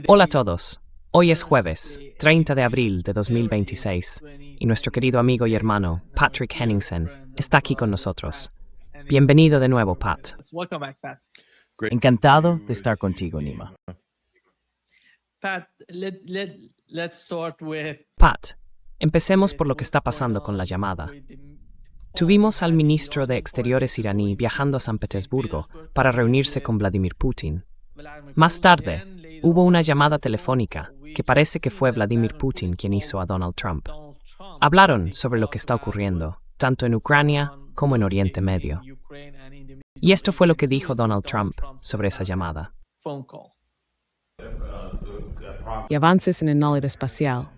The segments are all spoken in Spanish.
Hola a todos. Hoy es jueves, 30 de abril de 2026, y nuestro querido amigo y hermano, Patrick Henningsen, está aquí con nosotros. Bienvenido de nuevo, Pat. Encantado de estar contigo, Nima. Pat, empecemos por lo que está pasando con la llamada. Tuvimos al ministro de Exteriores iraní viajando a San Petersburgo para reunirse con Vladimir Putin. Más tarde, hubo una llamada telefónica que parece que fue Vladimir Putin quien hizo a Donald Trump. Hablaron sobre lo que está ocurriendo, tanto en Ucrania como en Oriente Medio. Y esto fue lo que dijo Donald Trump sobre esa llamada. Y avances en el nódulo espacial.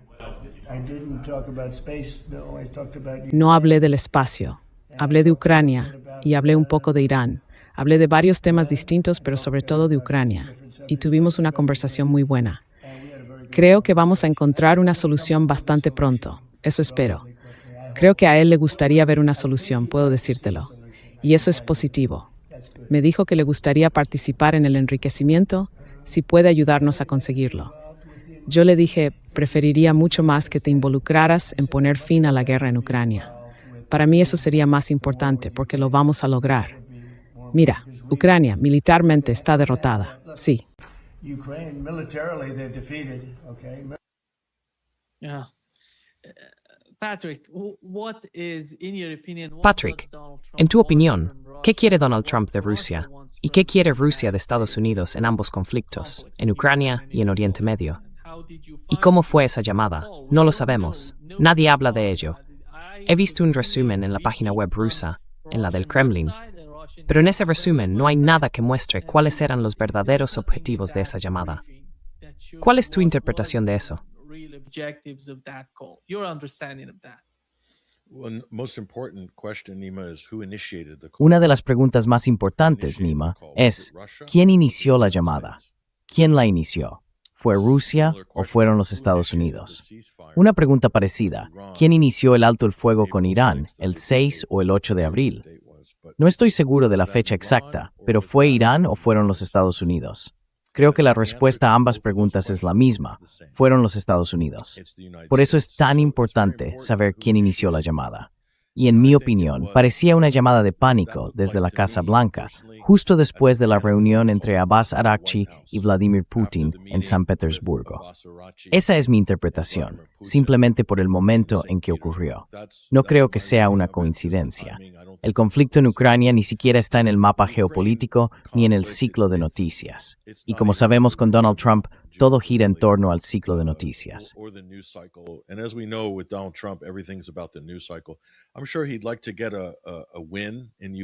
No hablé del espacio, hablé de Ucrania y hablé un poco de Irán. Hablé de varios temas distintos, pero sobre todo de Ucrania, y tuvimos una conversación muy buena. Creo que vamos a encontrar una solución bastante pronto, eso espero. Creo que a él le gustaría ver una solución, puedo decírtelo, y eso es positivo. Me dijo que le gustaría participar en el enriquecimiento si puede ayudarnos a conseguirlo. Yo le dije, preferiría mucho más que te involucraras en poner fin a la guerra en Ucrania. Para mí eso sería más importante porque lo vamos a lograr. Mira, Ucrania militarmente está derrotada, sí. Patrick, en tu opinión, ¿qué quiere Donald Trump de Rusia? ¿Y qué quiere Rusia de Estados Unidos en ambos conflictos, en Ucrania y en Oriente Medio? ¿Y cómo fue esa llamada? No lo sabemos. Nadie habla de ello. He visto un resumen en la página web rusa, en la del Kremlin, pero en ese resumen no hay nada que muestre cuáles eran los verdaderos objetivos de esa llamada. ¿Cuál es tu interpretación de eso? Una de las preguntas más importantes, Nima, es ¿quién inició la llamada? ¿Quién la inició? ¿Fue Rusia o fueron los Estados Unidos? Una pregunta parecida, ¿quién inició el alto el fuego con Irán, el 6 o el 8 de abril? No estoy seguro de la fecha exacta, pero ¿fue Irán o fueron los Estados Unidos? Creo que la respuesta a ambas preguntas es la misma, fueron los Estados Unidos. Por eso es tan importante saber quién inició la llamada. Y en mi opinión, parecía una llamada de pánico desde la Casa Blanca, justo después de la reunión entre Abbas Araghchi y Vladimir Putin en San Petersburgo. Esa es mi interpretación, simplemente por el momento en que ocurrió. No creo que sea una coincidencia. El conflicto en Ucrania ni siquiera está en el mapa geopolítico ni en el ciclo de noticias. Y como sabemos con Donald Trump, todo gira en torno al ciclo de noticias.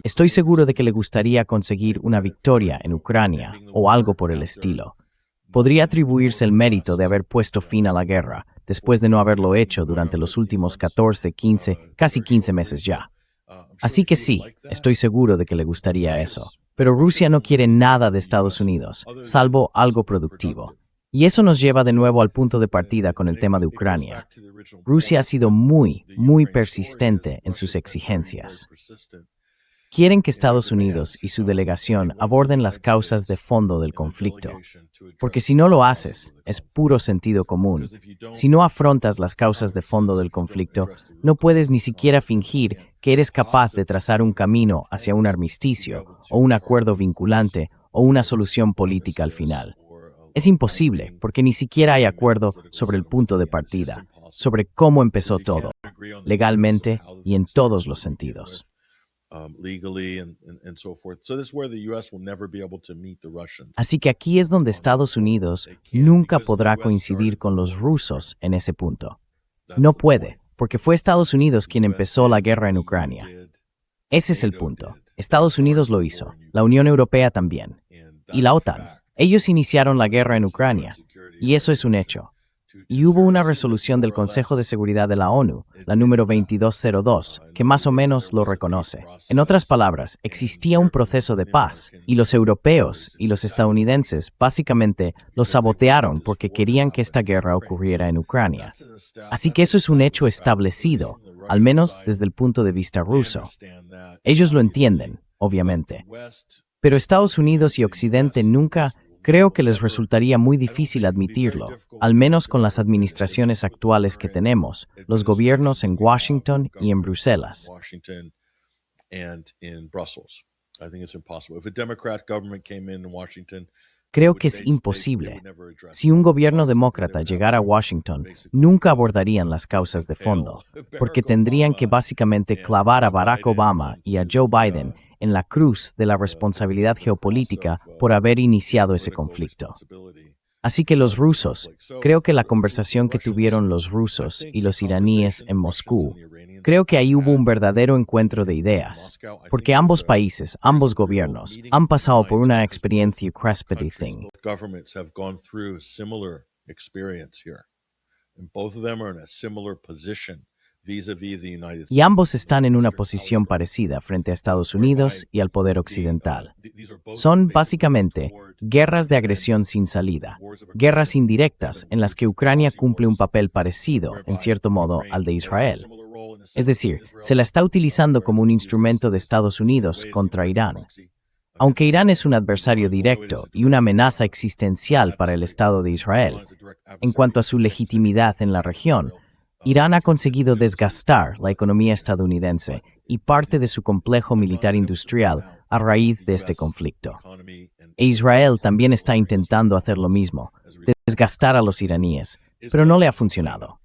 Estoy seguro de que le gustaría conseguir una victoria en Ucrania o algo por el estilo. Podría atribuirse el mérito de haber puesto fin a la guerra, después de no haberlo hecho durante los últimos 14, 15, casi 15 meses ya. Así que sí, estoy seguro de que le gustaría eso. Pero Rusia no quiere nada de Estados Unidos, salvo algo productivo. Y eso nos lleva de nuevo al punto de partida con el tema de Ucrania. Rusia ha sido muy persistente en sus exigencias. Quieren que Estados Unidos y su delegación aborden las causas de fondo del conflicto. Porque si no lo haces, es puro sentido común. Si no afrontas las causas de fondo del conflicto, no puedes ni siquiera fingir que eres capaz de trazar un camino hacia un armisticio, o un acuerdo vinculante, o una solución política al final. Es imposible, porque ni siquiera hay acuerdo sobre el punto de partida, sobre cómo empezó todo, legalmente y en todos los sentidos. Así que aquí es donde Estados Unidos nunca podrá coincidir con los rusos en ese punto. No puede, porque fue Estados Unidos quien empezó la guerra en Ucrania. Ese es el punto. Estados Unidos lo hizo, la Unión Europea también, y la OTAN. Ellos iniciaron la guerra en Ucrania, y eso es un hecho. Y hubo una resolución del Consejo de Seguridad de la ONU, la número 2202, que más o menos lo reconoce. En otras palabras, existía un proceso de paz, y los europeos y los estadounidenses básicamente lo sabotearon porque querían que esta guerra ocurriera en Ucrania. Así que eso es un hecho establecido, al menos desde el punto de vista ruso. Ellos lo entienden, obviamente. Pero Estados Unidos y Occidente nunca Creo que les resultaría muy difícil admitirlo, al menos con las administraciones actuales que tenemos, los gobiernos en Washington y en Bruselas. Creo que es imposible. Si un gobierno demócrata llegara a Washington, nunca abordarían las causas de fondo, porque tendrían que básicamente clavar a Barack Obama y a Joe Biden en la cruz de la responsabilidad geopolítica por haber iniciado ese conflicto. Así que los rusos, creo que la conversación que tuvieron los rusos y los iraníes en Moscú, creo que ahí hubo un verdadero encuentro de ideas, porque ambos países, ambos gobiernos, han pasado por una experiencia crespediting. Y ambos están en una posición parecida frente a Estados Unidos y al poder occidental. Son, básicamente, guerras de agresión sin salida, guerras indirectas en las que Ucrania cumple un papel parecido, en cierto modo, al de Israel. Es decir, se la está utilizando como un instrumento de Estados Unidos contra Irán. Aunque Irán es un adversario directo y una amenaza existencial para el Estado de Israel, en cuanto a su legitimidad en la región, Irán ha conseguido desgastar la economía estadounidense y parte de su complejo militar industrial a raíz de este conflicto. E Israel también está intentando hacer lo mismo, desgastar a los iraníes, pero no le ha funcionado.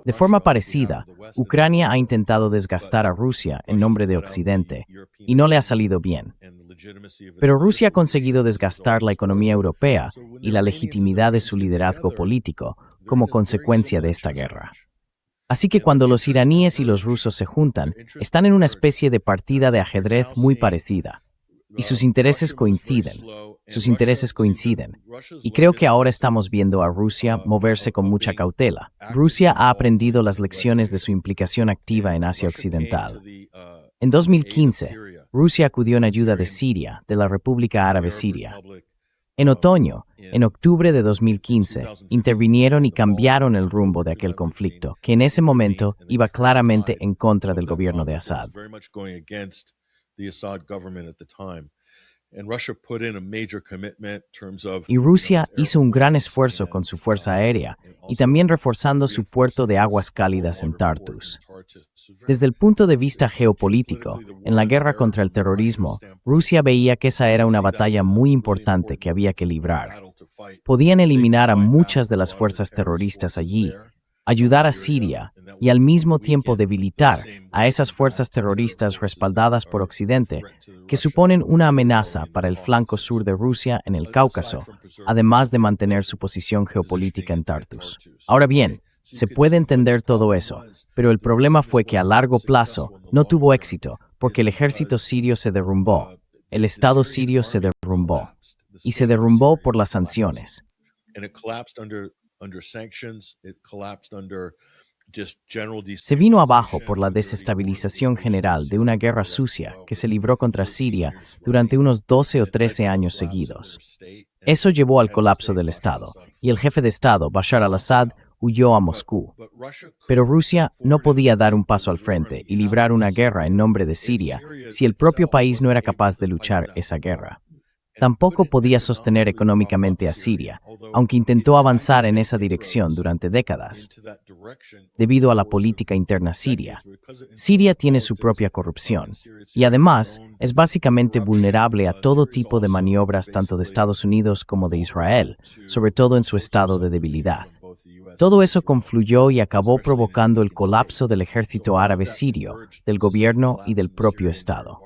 De forma parecida, Ucrania ha intentado desgastar a Rusia en nombre de Occidente, y no le ha salido bien. Pero Rusia ha conseguido desgastar la economía europea y la legitimidad de su liderazgo político como consecuencia de esta guerra. Así que cuando los iraníes y los rusos se juntan, están en una especie de partida de ajedrez muy parecida. Y sus intereses coinciden. Y creo que ahora estamos viendo a Rusia moverse con mucha cautela. Rusia ha aprendido las lecciones de su implicación activa en Asia Occidental. En 2015, Rusia acudió en ayuda de Siria, de la República Árabe Siria. En otoño, en octubre de 2015, intervinieron y cambiaron el rumbo de aquel conflicto, que en ese momento iba claramente en contra del gobierno de Assad. Y Rusia hizo un gran esfuerzo con su fuerza aérea y también reforzando su puerto de aguas cálidas en Tartus. Desde el punto de vista geopolítico, en la guerra contra el terrorismo, Rusia veía que esa era una batalla muy importante que había que librar. Podían eliminar a muchas de las fuerzas terroristas allí, ayudar a Siria y al mismo tiempo debilitar a esas fuerzas terroristas respaldadas por Occidente, que suponen una amenaza para el flanco sur de Rusia en el Cáucaso, además de mantener su posición geopolítica en Tartus. Ahora bien, se puede entender todo eso, pero el problema fue que a largo plazo no tuvo éxito porque el ejército sirio se derrumbó, el Estado sirio se derrumbó, y se derrumbó por las sanciones. Se vino abajo por la desestabilización general de una guerra sucia que se libró contra Siria durante unos 12 o 13 años seguidos. Eso llevó al colapso del Estado, y el jefe de Estado, Bashar al-Assad, huyó a Moscú. Pero Rusia no podía dar un paso al frente y librar una guerra en nombre de Siria si el propio país no era capaz de luchar esa guerra. Tampoco podía sostener económicamente a Siria, aunque intentó avanzar en esa dirección durante décadas. Debido a la política interna siria, Siria tiene su propia corrupción y además es básicamente vulnerable a todo tipo de maniobras tanto de Estados Unidos como de Israel, sobre todo en su estado de debilidad. Todo eso confluyó y acabó provocando el colapso del ejército árabe sirio, del gobierno y del propio Estado.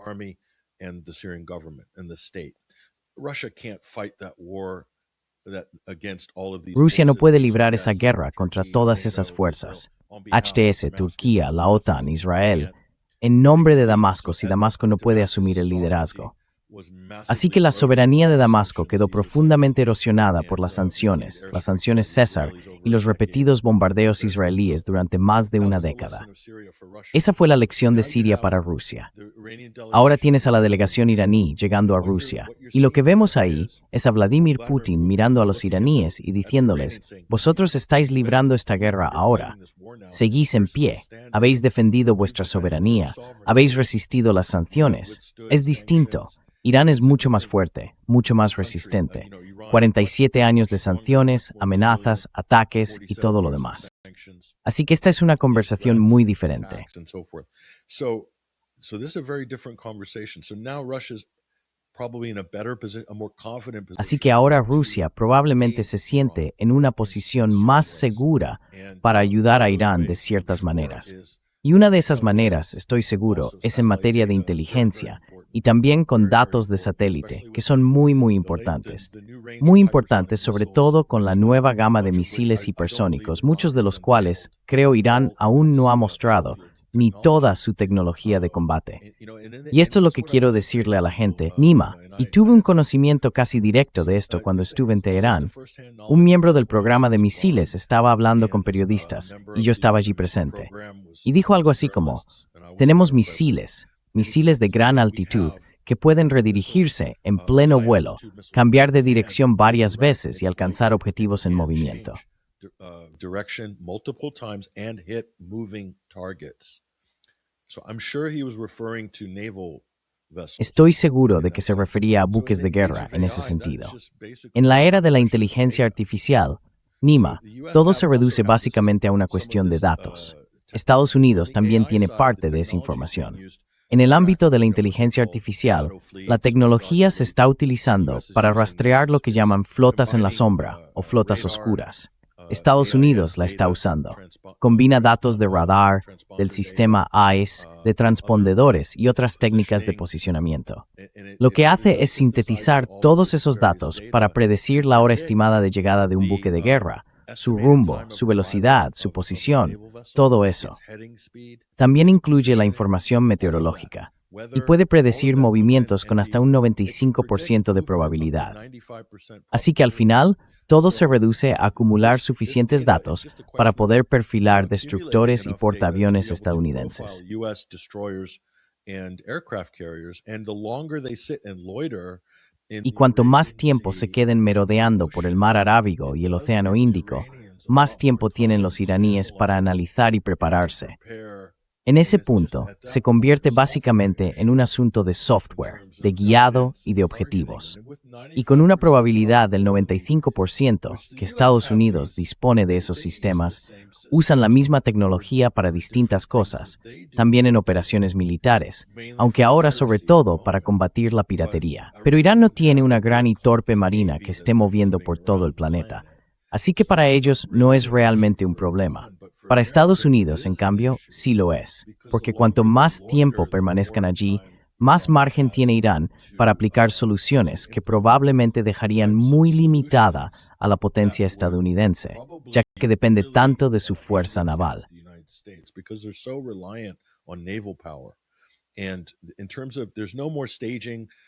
Rusia no puede librar esa guerra contra todas esas fuerzas, HTS, Turquía, la OTAN, Israel, en nombre de Damasco si Damasco no puede asumir el liderazgo. Así que la soberanía de Damasco quedó profundamente erosionada por las sanciones César y los repetidos bombardeos israelíes durante más de una década. Esa fue la lección de Siria para Rusia. Ahora tienes a la delegación iraní llegando a Rusia, y lo que vemos ahí es a Vladimir Putin mirando a los iraníes y diciéndoles: vosotros estáis librando esta guerra ahora. Seguís en pie, habéis defendido vuestra soberanía, habéis resistido las sanciones. Es distinto. Irán es mucho más fuerte, mucho más resistente. 47 años de sanciones, amenazas, ataques y todo lo demás. Así que esta es una conversación muy diferente. Así que ahora Rusia probablemente se siente en una posición más segura para ayudar a Irán de ciertas maneras. Y una de esas maneras, estoy seguro, es en materia de inteligencia y también con datos de satélite, que son muy importantes. Muy importantes sobre todo con la nueva gama de misiles hipersónicos, muchos de los cuales, creo, Irán aún no ha mostrado ni toda su tecnología de combate. Y esto es lo que quiero decirle a la gente, Nima, y tuve un conocimiento casi directo de esto cuando estuve en Teherán. Un miembro del programa de misiles estaba hablando con periodistas, y yo estaba allí presente. Y dijo algo así como: tenemos misiles de gran altitud que pueden redirigirse en pleno vuelo, cambiar de dirección varias veces y alcanzar objetivos en movimiento. Estoy seguro de que se refería a buques de guerra en ese sentido. En la era de la inteligencia artificial, Nima, todo se reduce básicamente a una cuestión de datos. Estados Unidos también tiene parte de esa información. En el ámbito de la inteligencia artificial, la tecnología se está utilizando para rastrear lo que llaman flotas en la sombra o flotas oscuras. Estados Unidos la está usando. Combina datos de radar, del sistema ICE, de transpondedores y otras técnicas de posicionamiento. Lo que hace es sintetizar todos esos datos para predecir la hora estimada de llegada de un buque de guerra, su rumbo, su velocidad, su posición, todo eso. También incluye la información meteorológica y puede predecir movimientos con hasta un 95% de probabilidad. Así que al final, todo se reduce a acumular suficientes datos para poder perfilar destructores y portaaviones estadounidenses. Y cuanto más tiempo se queden merodeando por el mar Arábigo y el Océano Índico, más tiempo tienen los iraníes para analizar y prepararse. En ese punto, se convierte básicamente en un asunto de software, de guiado y de objetivos. Y con una probabilidad del 95% que Estados Unidos dispone de esos sistemas, usan la misma tecnología para distintas cosas, también en operaciones militares, aunque ahora sobre todo para combatir la piratería. Pero Irán no tiene una gran y torpe marina que esté moviendo por todo el planeta. Así que para ellos no es realmente un problema. Para Estados Unidos, en cambio, sí lo es, porque cuanto más tiempo permanezcan allí, más margen tiene Irán para aplicar soluciones que probablemente dejarían muy limitada a la potencia estadounidense, ya que depende tanto de su fuerza naval.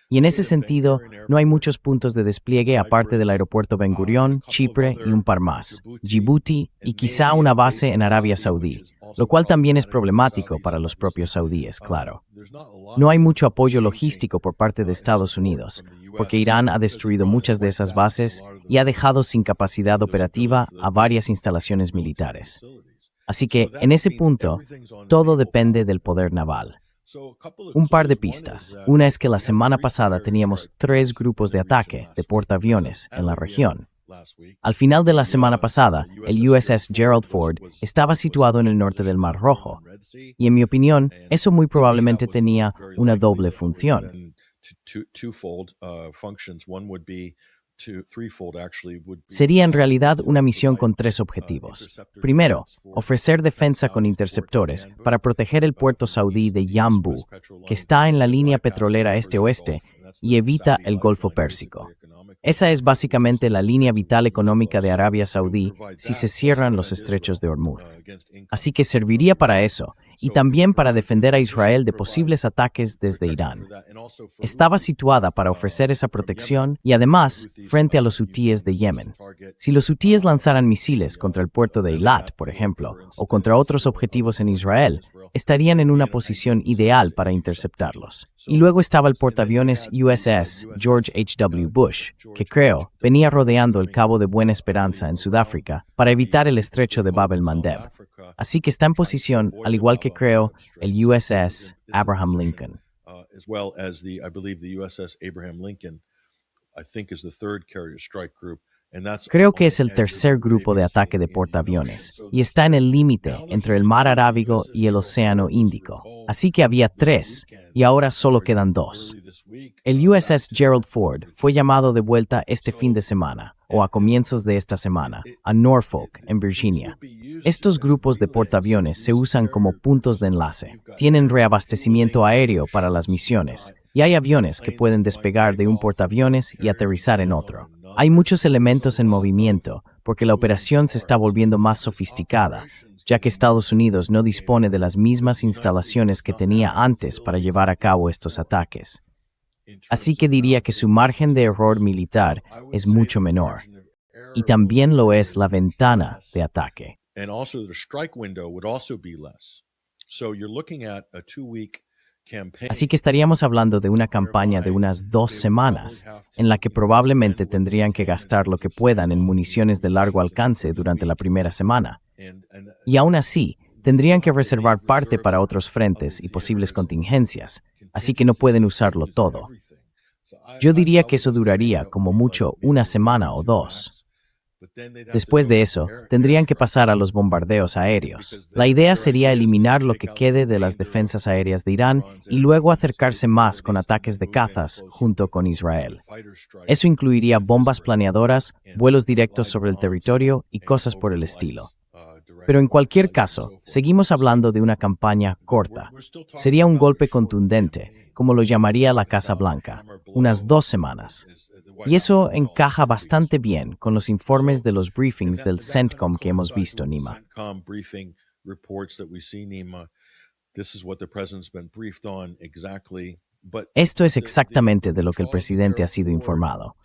Y en ese sentido, no hay muchos puntos de despliegue aparte del aeropuerto Ben Gurión, Chipre y un par más, Djibouti y quizá una base en Arabia Saudí, lo cual también es problemático para los propios saudíes, claro. No hay mucho apoyo logístico por parte de Estados Unidos, porque Irán ha destruido muchas de esas bases y ha dejado sin capacidad operativa a varias instalaciones militares. Así que, en ese punto, todo depende del poder naval. Un par de pistas. Una es que la semana pasada teníamos 3 grupos de ataque de portaaviones en la región. Al final de la semana pasada, el USS Gerald Ford estaba situado en el norte del Mar Rojo, y en mi opinión, eso muy probablemente tenía una doble función. Sería en realidad una misión con 3 objetivos. Primero, ofrecer defensa con interceptores para proteger el puerto saudí de Yanbu, que está en la línea petrolera este-oeste y evita el Golfo Pérsico. Esa es básicamente la línea vital económica de Arabia Saudí si se cierran los estrechos de Hormuz. Así que serviría para eso, y también para defender a Israel de posibles ataques desde Irán. Estaba situada para ofrecer esa protección y además frente a los hutíes de Yemen. Si los hutíes lanzaran misiles contra el puerto de Eilat, por ejemplo, o contra otros objetivos en Israel, estarían en una posición ideal para interceptarlos. Y luego estaba el portaaviones USS George H.W. Bush, que creo venía rodeando el Cabo de Buena Esperanza en Sudáfrica para evitar el estrecho de Bab el-Mandeb. Así que está en posición, al igual que creo, el USS Abraham Lincoln. As well as I believe the USS Abraham Lincoln, I think is the third carrier strike group. Creo que es el tercer grupo de ataque de portaaviones y está en el límite entre el Mar Arábigo y el Océano Índico. Así que había 3 y ahora solo quedan 2. El USS Gerald Ford fue llamado de vuelta este fin de semana, o a comienzos de esta semana, a Norfolk, en Virginia. Estos grupos de portaaviones se usan como puntos de enlace. Tienen reabastecimiento aéreo para las misiones y hay aviones que pueden despegar de un portaaviones y aterrizar en otro. Hay muchos elementos en movimiento porque la operación se está volviendo más sofisticada, ya que Estados Unidos no dispone de las mismas instalaciones que tenía antes para llevar a cabo estos ataques. Así que diría que su margen de error militar es mucho menor. Y también lo es la ventana de ataque. Así que estaríamos hablando de una campaña de unas 2 semanas, en la que probablemente tendrían que gastar lo que puedan en municiones de largo alcance durante la primera semana. Y aún así, tendrían que reservar parte para otros frentes y posibles contingencias, así que no pueden usarlo todo. Yo diría que eso duraría como mucho 1 semana o 2. Después de eso, tendrían que pasar a los bombardeos aéreos. La idea sería eliminar lo que quede de las defensas aéreas de Irán y luego acercarse más con ataques de cazas junto con Israel. Eso incluiría bombas planeadoras, vuelos directos sobre el territorio y cosas por el estilo. Pero en cualquier caso, seguimos hablando de una campaña corta. Sería un golpe contundente, como lo llamaría la Casa Blanca, unas 2 semanas. Y eso encaja bastante bien con los informes de los briefings del CENTCOM que hemos visto, Nima. Esto es exactamente de lo que el presidente ha sido informado.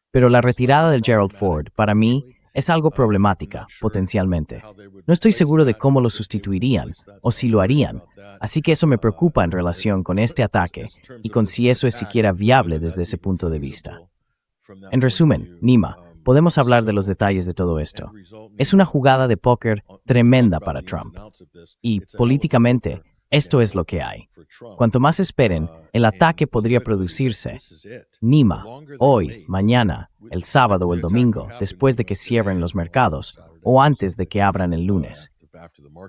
Pero la retirada del Gerald Ford, para mí, es algo problemática, potencialmente. No estoy seguro de cómo lo sustituirían, o si lo harían, así que eso me preocupa en relación con este ataque y con si eso es siquiera viable desde ese punto de vista. En resumen, Nima, podemos hablar de los detalles de todo esto. Es una jugada de póker tremenda para Trump. Y, políticamente, esto es lo que hay. Cuanto más esperen, el ataque podría producirse, Nima, hoy, mañana, el sábado o el domingo, después de que cierren los mercados, o antes de que abran el lunes.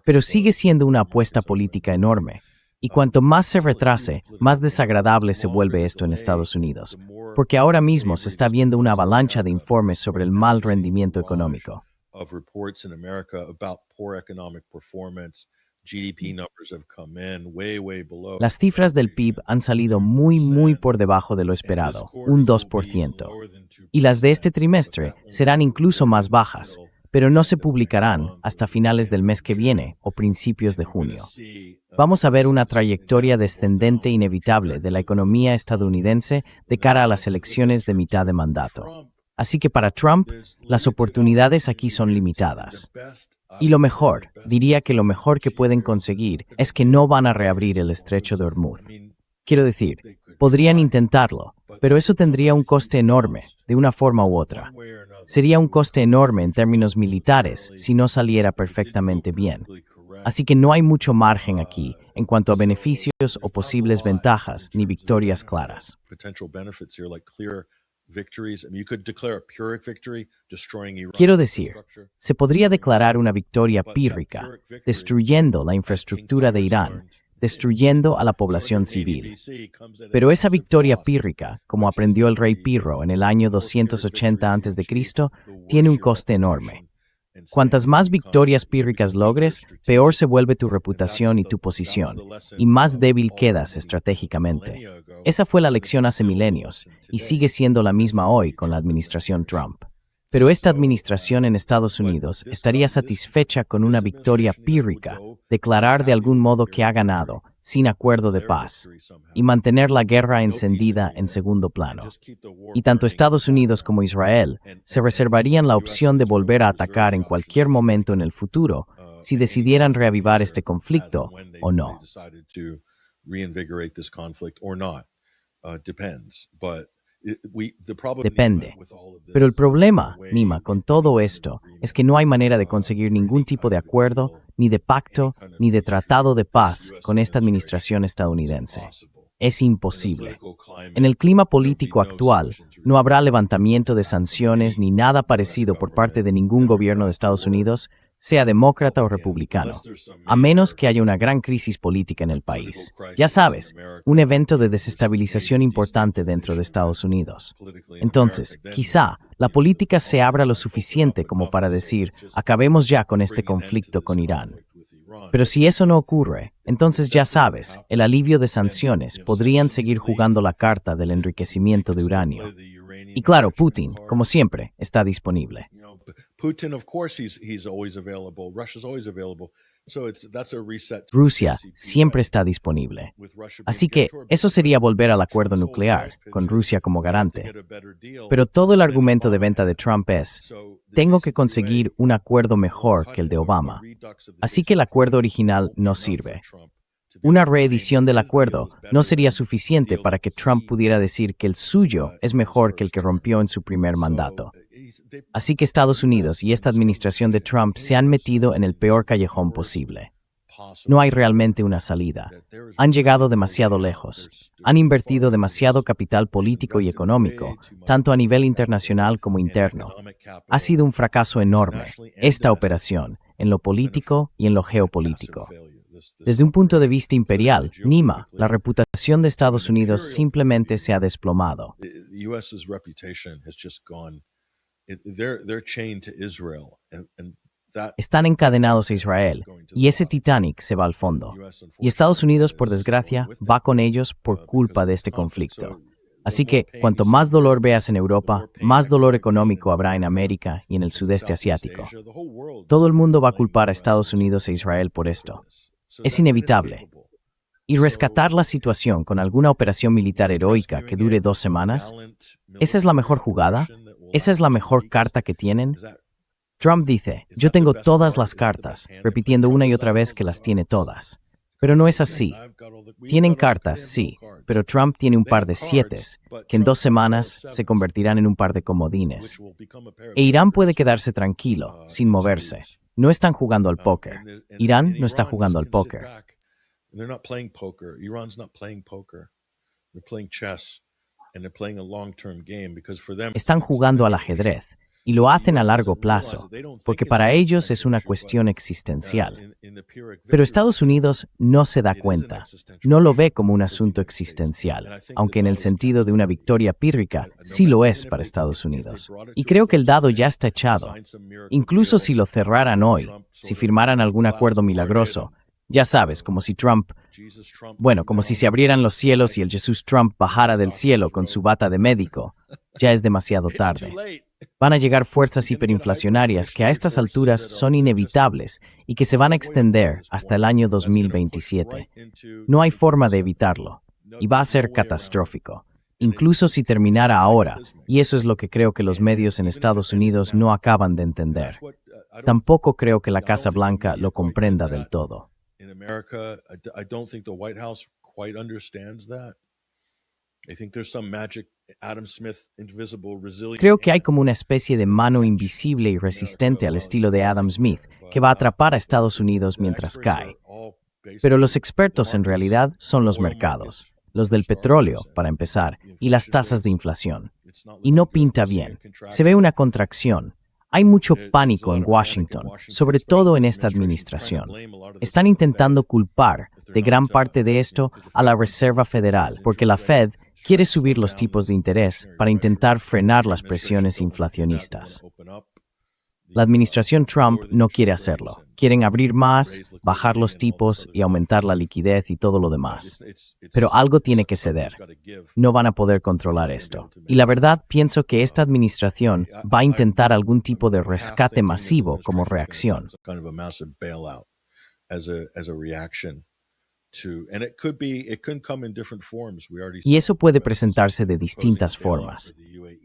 Pero sigue siendo una apuesta política enorme. Y cuanto más se retrase, más desagradable se vuelve esto en Estados Unidos, porque ahora mismo se está viendo una avalancha de informes sobre el mal rendimiento económico. Las cifras del PIB han salido muy por debajo de lo esperado, un 2%. Y las de este trimestre serán incluso más bajas, pero no se publicarán hasta finales del mes que viene o principios de junio. Vamos a ver una trayectoria descendente inevitable de la economía estadounidense de cara a las elecciones de mitad de mandato. Así que para Trump, las oportunidades aquí son limitadas. Y lo mejor, diría que lo mejor que pueden conseguir es que no van a reabrir el estrecho de Hormuz. Quiero decir, podrían intentarlo, pero eso tendría un coste enorme, de una forma u otra. Sería un coste enorme en términos militares si no saliera perfectamente bien. Así que no hay mucho margen aquí en cuanto a beneficios o posibles ventajas ni victorias claras. Quiero decir, se podría declarar una victoria pírrica, destruyendo la infraestructura de Irán, destruyendo a la población civil. Pero esa victoria pírrica, como aprendió el rey Pirro en el año 280 a.C., tiene un coste enorme. Cuantas más victorias pírricas logres, peor se vuelve tu reputación y tu posición, y más débil quedas estratégicamente. Esa fue la lección hace milenios, y sigue siendo la misma hoy con la administración Trump. Pero esta administración en Estados Unidos estaría satisfecha con una victoria pírrica, declarar de algún modo que ha ganado, sin acuerdo de paz, y mantener la guerra encendida en segundo plano. Y tanto Estados Unidos como Israel se reservarían la opción de volver a atacar en cualquier momento en el futuro, si decidieran reavivar este conflicto o no. Depende. Pero el problema, Nima, con todo esto, es que no hay manera de conseguir ningún tipo de acuerdo, ni de pacto, ni de tratado de paz con esta administración estadounidense. Es imposible. En el clima político actual, no habrá levantamiento de sanciones ni nada parecido por parte de ningún gobierno de Estados Unidos, sea demócrata o republicano, a menos que haya una gran crisis política en el país. Ya sabes, un evento de desestabilización importante dentro de Estados Unidos. Entonces, quizá la política se abra lo suficiente como para decir, acabemos ya con este conflicto con Irán. Pero si eso no ocurre, entonces ya sabes, el alivio de sanciones podrían seguir jugando la carta del enriquecimiento de uranio. Y claro, Putin, como siempre, está disponible. Rusia siempre está disponible. Así que eso sería volver al acuerdo nuclear, con Rusia como garante. Pero todo el argumento de venta de Trump es, tengo que conseguir un acuerdo mejor que el de Obama. Así que el acuerdo original no sirve. Una reedición del acuerdo no sería suficiente para que Trump pudiera decir que el suyo es mejor que el que rompió en su primer mandato. Así que Estados Unidos y esta administración de Trump se han metido en el peor callejón posible. No hay realmente una salida. Han llegado demasiado lejos. Han invertido demasiado capital político y económico, tanto a nivel internacional como interno. Ha sido un fracaso enorme, esta operación, en lo político y en lo geopolítico. Desde un punto de vista imperial, Nima, la reputación de Estados Unidos simplemente se ha desplomado. Están encadenados a Israel, y ese Titanic se va al fondo. Y Estados Unidos, por desgracia, va con ellos por culpa de este conflicto. Así que, cuanto más dolor veas en Europa, más dolor económico habrá en América y en el sudeste asiático. Todo el mundo va a culpar a Estados Unidos e Israel por esto. Es inevitable. Y rescatar la situación con alguna operación militar heroica que dure 2 semanas, ¿esa es la mejor jugada? ¿Esa es la mejor carta que tienen? Trump dice, yo tengo todas las cartas, repitiendo una y otra vez que las tiene todas. Pero no es así. Tienen cartas, sí, pero Trump tiene un par de 7, que en 2 semanas se convertirán en un par de comodines. E Irán puede quedarse tranquilo, sin moverse. No están jugando al póker. Irán no está jugando al póker. Están jugando al ajedrez, y lo hacen a largo plazo, porque para ellos es una cuestión existencial. Pero Estados Unidos no se da cuenta, no lo ve como un asunto existencial, aunque en el sentido de una victoria pírrica sí lo es para Estados Unidos. Y creo que el dado ya está echado. Incluso si lo cerraran hoy, si firmaran algún acuerdo milagroso, ya sabes, como si como si se abrieran los cielos y el Jesús Trump bajara del cielo con su bata de médico, ya es demasiado tarde. Van a llegar fuerzas hiperinflacionarias que a estas alturas son inevitables y que se van a extender hasta el año 2027. No hay forma de evitarlo, y va a ser catastrófico, incluso si terminara ahora, y eso es lo que creo que los medios en Estados Unidos no acaban de entender. Tampoco creo que la Casa Blanca lo comprenda del todo. Creo que hay como una especie de mano invisible y resistente al estilo de Adam Smith que va a atrapar a Estados Unidos mientras cae. Pero los expertos en realidad son los mercados, los del petróleo, para empezar, y las tasas de inflación. Y no pinta bien. Se ve una contracción. Hay mucho pánico en Washington, sobre todo en esta administración. Están intentando culpar de gran parte de esto a la Reserva Federal, porque la Fed quiere subir los tipos de interés para intentar frenar las presiones inflacionistas. La administración Trump no quiere hacerlo. Quieren abrir más, bajar los tipos y aumentar la liquidez y todo lo demás. Pero algo tiene que ceder. No van a poder controlar esto. Y la verdad, pienso que esta administración va a intentar algún tipo de rescate masivo como reacción. Y eso puede presentarse de distintas formas.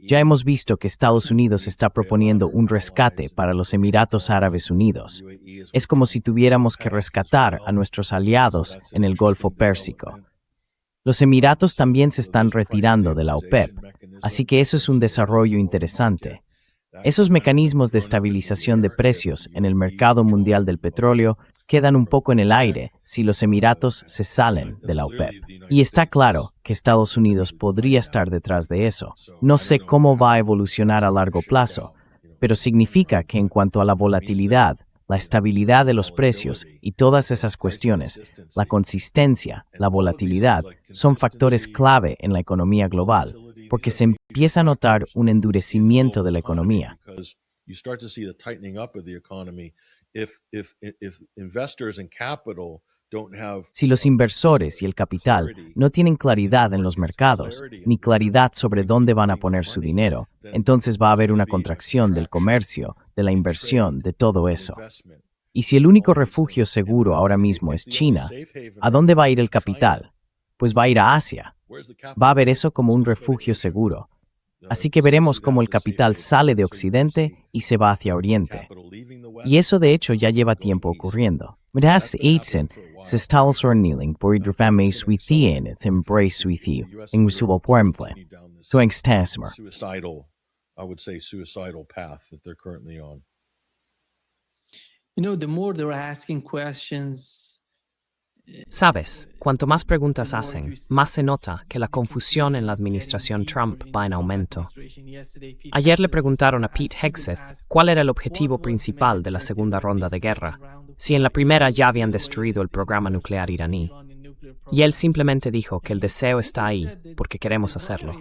Ya hemos visto que Estados Unidos está proponiendo un rescate para los Emiratos Árabes Unidos. Es como si tuviéramos que rescatar a nuestros aliados en el Golfo Pérsico. Los Emiratos también se están retirando de la OPEP, así que eso es un desarrollo interesante. Esos mecanismos de estabilización de precios en el mercado mundial del petróleo quedan un poco en el aire si los Emiratos se salen de la OPEP. Y está claro que Estados Unidos podría estar detrás de eso. No sé cómo va a evolucionar a largo plazo, pero significa que en cuanto a la volatilidad, la estabilidad de los precios y todas esas cuestiones, la consistencia, la volatilidad, son factores clave en la economía global, porque se empieza a notar un endurecimiento de la economía. Si los inversores y el capital no tienen claridad en los mercados, ni claridad sobre dónde van a poner su dinero, entonces va a haber una contracción del comercio, de la inversión, de todo eso. Y si el único refugio seguro ahora mismo es China, ¿a dónde va a ir el capital? Pues va a ir a Asia. Va a ver eso como un refugio seguro. Así que veremos cómo el capital sale de Occidente y se va hacia Oriente. Y eso de hecho ya lleva tiempo ocurriendo. Midas Eitsen, se stalsorniling por idrfame suithien et embrace suithi, en usual puemple. So engstasmer. The more they're asking questions, Sabes, cuanto más preguntas hacen, más se nota que la confusión en la administración Trump va en aumento. Ayer le preguntaron a Pete Hegseth cuál era el objetivo principal de la segunda ronda de guerra, si en la primera ya habían destruido el programa nuclear iraní. Y él simplemente dijo que el deseo está ahí porque queremos hacerlo.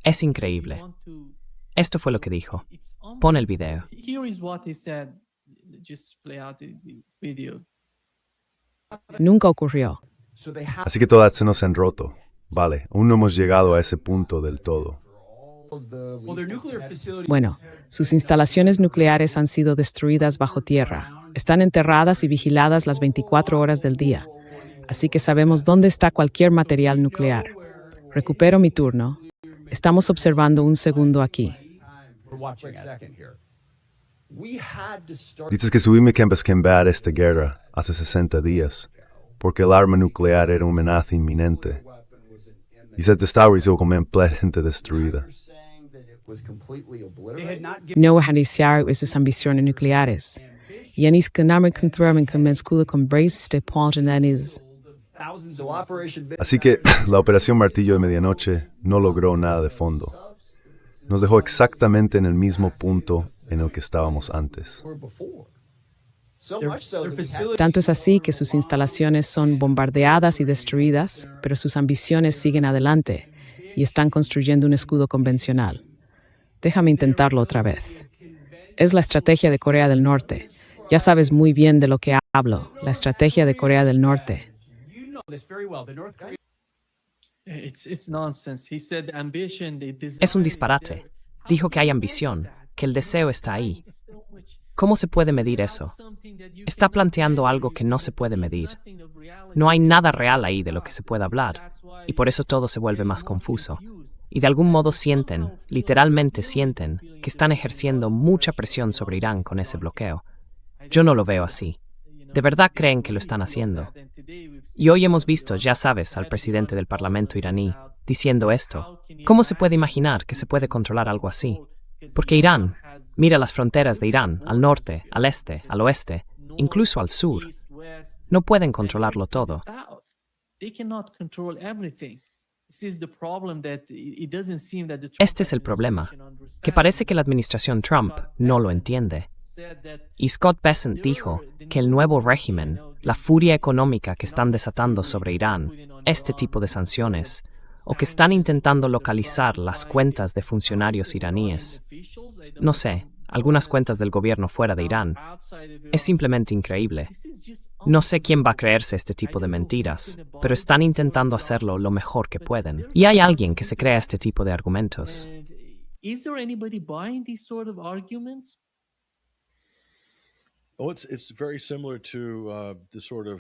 Es increíble. Esto fue lo que dijo. Pon el video. Here is what he said. Just play out the video. Nunca ocurrió. Así que todas se nos han roto. Vale, aún no hemos llegado a ese punto del todo. Bueno, sus instalaciones nucleares han sido destruidas bajo tierra. Están enterradas y vigiladas las 24 horas del día. Así que sabemos dónde está cualquier material nuclear. Recupero mi turno. Estamos observando un segundo aquí. Dices que tuvimos que cambiar esta guerra hace 60 días, porque el arma nuclear era una amenaza inminente. Y se estaba completamente destruida. No ejerciar sus ambiciones nucleares. Yanis kaname controlan con mezcula con brace de pontenanis. Así que la operación Martillo de Medianoche no logró nada de fondo. Nos dejó exactamente en el mismo punto en el que estábamos antes. Tanto es así que sus instalaciones son bombardeadas y destruidas, pero sus ambiciones siguen adelante y están construyendo un escudo convencional. Déjame intentarlo otra vez. Es la estrategia de Corea del Norte. Ya sabes muy bien de lo que hablo, la estrategia de Corea del Norte. Es un disparate. Dijo que hay ambición, que el deseo está ahí. ¿Cómo se puede medir eso? Está planteando algo que no se puede medir. No hay nada real ahí de lo que se pueda hablar, y por eso todo se vuelve más confuso. Y de algún modo sienten, literalmente sienten, que están ejerciendo mucha presión sobre Irán con ese bloqueo. Yo no lo veo así. ¿De verdad creen que lo están haciendo? Y hoy hemos visto, ya sabes, al presidente del Parlamento iraní diciendo esto. ¿Cómo se puede imaginar que se puede controlar algo así? Porque Irán, mira las fronteras de Irán, al norte, al este, al oeste, incluso al sur. No pueden controlarlo todo. Este es el problema, que parece que la administración Trump no lo entiende. Y Scott Bessent dijo que el nuevo régimen, la furia económica que están desatando sobre Irán, este tipo de sanciones, o que están intentando localizar las cuentas de funcionarios iraníes. No sé, algunas cuentas del gobierno fuera de Irán. Es simplemente increíble. No sé quién va a creerse este tipo de mentiras, pero están intentando hacerlo lo mejor que pueden. Y hay alguien que se crea este tipo de argumentos. Is there anybody buying these sort of arguments?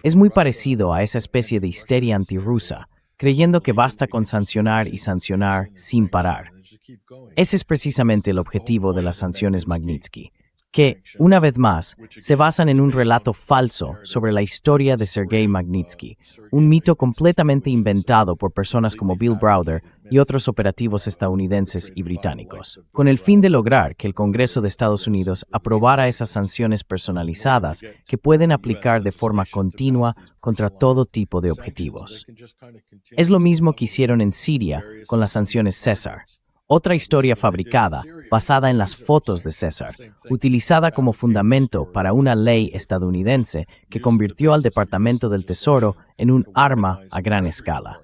Es muy parecido a esa especie de histeria antirrusa, creyendo que basta con sancionar y sancionar sin parar. Ese es precisamente el objetivo de las sanciones Magnitsky, que, una vez más, se basan en un relato falso sobre la historia de Sergei Magnitsky, un mito completamente inventado por personas como Bill Browder y otros operativos estadounidenses y británicos, con el fin de lograr que el Congreso de Estados Unidos aprobara esas sanciones personalizadas que pueden aplicar de forma continua contra todo tipo de objetivos. Es lo mismo que hicieron en Siria con las sanciones César. Otra historia fabricada, basada en las fotos de César, utilizada como fundamento para una ley estadounidense que convirtió al Departamento del Tesoro en un arma a gran escala.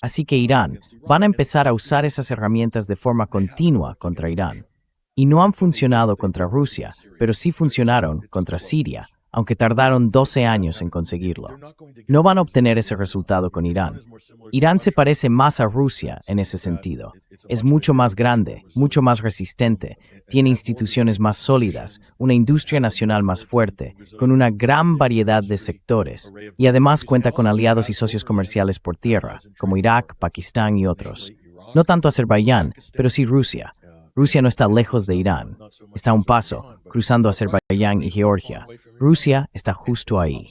Así que Irán van a empezar a usar esas herramientas de forma continua contra Irán. Y no han funcionado contra Rusia, pero sí funcionaron contra Siria, aunque tardaron 12 años en conseguirlo. No van a obtener ese resultado con Irán. Irán se parece más a Rusia en ese sentido. Es mucho más grande, mucho más resistente, tiene instituciones más sólidas, una industria nacional más fuerte, con una gran variedad de sectores, y además cuenta con aliados y socios comerciales por tierra, como Irak, Pakistán y otros. No tanto Azerbaiyán, pero sí Rusia. Rusia no está lejos de Irán, está a un paso, cruzando Azerbaiyán y Georgia. Rusia está justo ahí.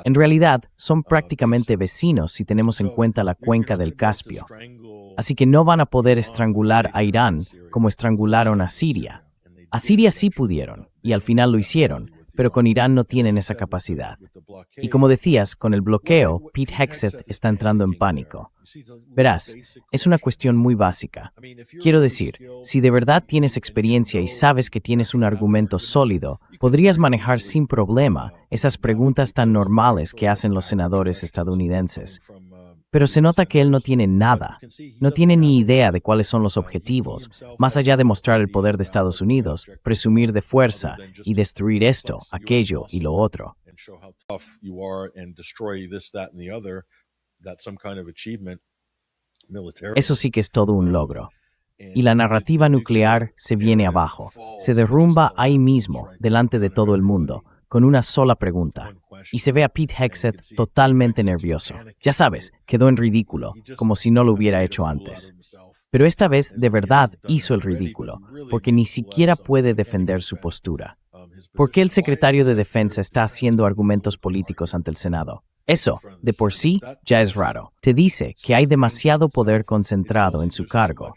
En realidad, son prácticamente vecinos si tenemos en cuenta la cuenca del Caspio. Así que no van a poder estrangular a Irán como estrangularon a Siria. A Siria sí pudieron, y al final lo hicieron, pero con Irán no tienen esa capacidad. Y como decías, con el bloqueo, Pete Hegseth está entrando en pánico. Verás, es una cuestión muy básica. Quiero decir, si de verdad tienes experiencia y sabes que tienes un argumento sólido, podrías manejar sin problema esas preguntas tan normales que hacen los senadores estadounidenses. Pero se nota que él no tiene nada, no tiene ni idea de cuáles son los objetivos, más allá de mostrar el poder de Estados Unidos, presumir de fuerza y destruir esto, aquello y lo otro. Eso sí que es todo un logro. Y la narrativa nuclear se viene abajo, se derrumba ahí mismo, delante de todo el mundo, con una sola pregunta. Y se ve a Pete Hegseth totalmente nervioso. Ya sabes, quedó en ridículo, como si no lo hubiera hecho antes. Pero esta vez de verdad hizo el ridículo, porque ni siquiera puede defender su postura. ¿Por qué el secretario de Defensa está haciendo argumentos políticos ante el Senado? Eso, de por sí, ya es raro. Te dice que hay demasiado poder concentrado en su cargo.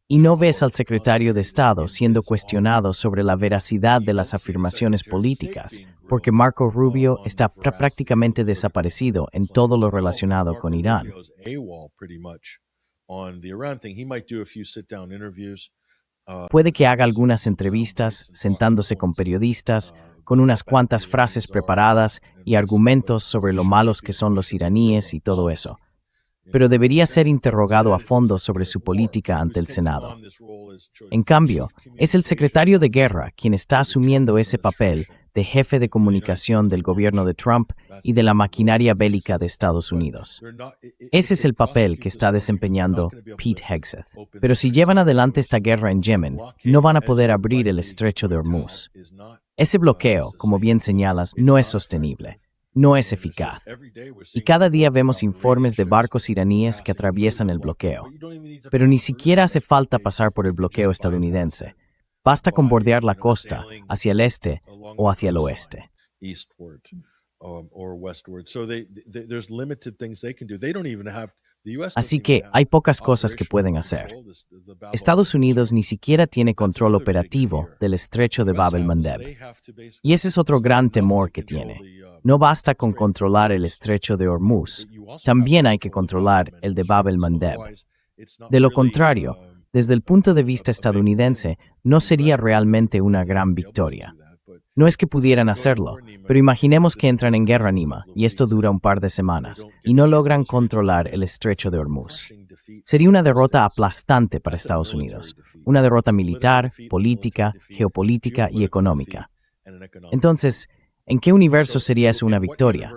Y no ves al secretario de Estado siendo cuestionado sobre la veracidad de las afirmaciones políticas, porque Marco Rubio está prácticamente desaparecido en todo lo relacionado con Irán. Puede que haga algunas entrevistas, sentándose con periodistas, con unas cuantas frases preparadas y argumentos sobre lo malos que son los iraníes y todo eso. Pero debería ser interrogado a fondo sobre su política ante el Senado. En cambio, es el secretario de Guerra quien está asumiendo ese papel de jefe de comunicación del gobierno de Trump y de la maquinaria bélica de Estados Unidos. Ese es el papel que está desempeñando Pete Hegseth. Pero si llevan adelante esta guerra en Yemen, no van a poder abrir el estrecho de Hormuz. Ese bloqueo, como bien señalas, no es sostenible. No es eficaz. Y cada día vemos informes de barcos iraníes que atraviesan el bloqueo. Pero ni siquiera hace falta pasar por el bloqueo estadounidense. Basta con bordear la costa hacia el este o hacia el oeste. Así que hay pocas cosas que pueden hacer. Estados Unidos ni siquiera tiene control operativo del estrecho de Bab el-Mandeb. Y ese es otro gran temor que tiene. No basta con controlar el estrecho de Hormuz, también hay que controlar el de Bab el-Mandeb. De lo contrario, desde el punto de vista estadounidense, no sería realmente una gran victoria. No es que pudieran hacerlo, pero imaginemos que entran en guerra, Nima, y esto dura un par de semanas, y no logran controlar el estrecho de Hormuz. Sería una derrota aplastante para Estados Unidos, una derrota militar, política, geopolítica y económica. Entonces, ¿en qué universo sería eso una victoria?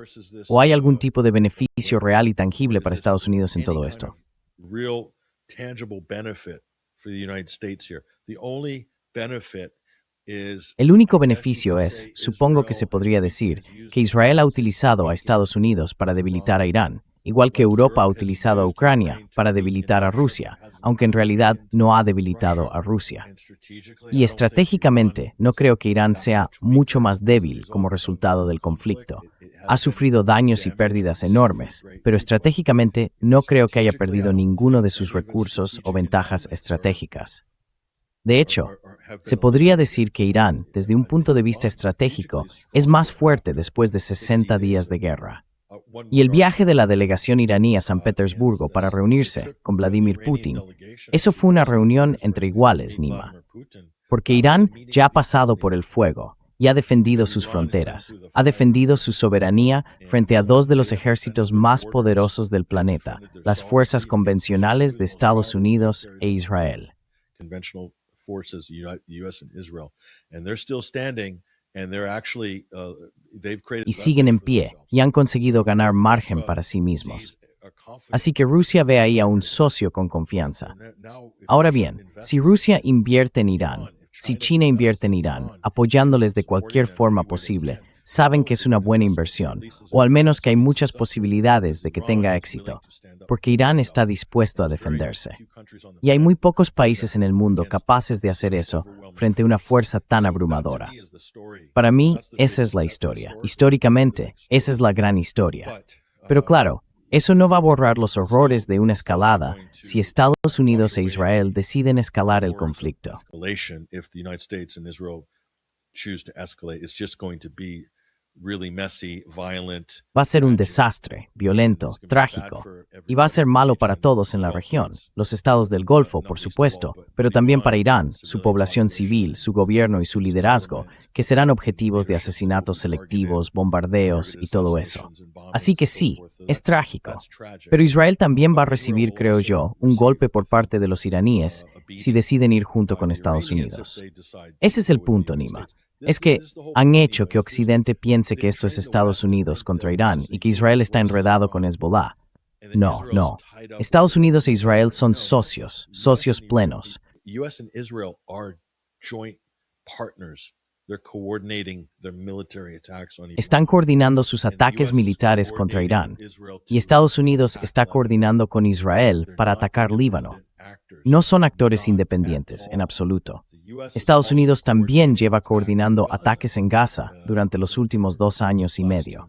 ¿O hay algún tipo de beneficio real y tangible para Estados Unidos en todo esto? El único beneficio es, supongo que se podría decir, que Israel ha utilizado a Estados Unidos para debilitar a Irán, igual que Europa ha utilizado a Ucrania para debilitar a Rusia, aunque en realidad no ha debilitado a Rusia. Y estratégicamente, no creo que Irán sea mucho más débil como resultado del conflicto. Ha sufrido daños y pérdidas enormes, pero estratégicamente no creo que haya perdido ninguno de sus recursos o ventajas estratégicas. De hecho, se podría decir que Irán, desde un punto de vista estratégico, es más fuerte después de 60 días de guerra. Y el viaje de la delegación iraní a San Petersburgo para reunirse con Vladimir Putin, eso fue una reunión entre iguales, Nima. Porque Irán ya ha pasado por el fuego y ha defendido sus fronteras, ha defendido su soberanía frente a dos de los ejércitos más poderosos del planeta, las fuerzas convencionales de Estados Unidos e Israel. Y siguen en pie y han conseguido ganar margen para sí mismos. Así que Rusia ve ahí a un socio con confianza. Ahora bien, si Rusia invierte en Irán, si China invierte en Irán, apoyándoles de cualquier forma posible, saben que es una buena inversión, o al menos que hay muchas posibilidades de que tenga éxito, porque Irán está dispuesto a defenderse. Y hay muy pocos países en el mundo capaces de hacer eso frente a una fuerza tan abrumadora. Para mí, esa es la historia. Históricamente, esa es la gran historia. Pero claro, eso no va a borrar los horrores de una escalada si Estados Unidos e Israel deciden escalar el conflicto. Va a ser un desastre, violento, trágico, y va a ser malo para todos en la región, los estados del Golfo, por supuesto, pero también para Irán, su población civil, su gobierno y su liderazgo, que serán objetivos de asesinatos selectivos, bombardeos y todo eso. Así que sí, es trágico, pero Israel también va a recibir, creo yo, un golpe por parte de los iraníes si deciden ir junto con Estados Unidos. Ese es el punto, Nima. Es que han hecho que Occidente piense que esto es Estados Unidos contra Irán y que Israel está enredado con Hezbollah. No. Estados Unidos e Israel son socios plenos. Están coordinando sus ataques militares contra Irán, y Estados Unidos está coordinando con Israel para atacar Líbano. No son actores independientes, en absoluto. Estados Unidos también lleva coordinando ataques en Gaza durante los últimos 2 años y medio.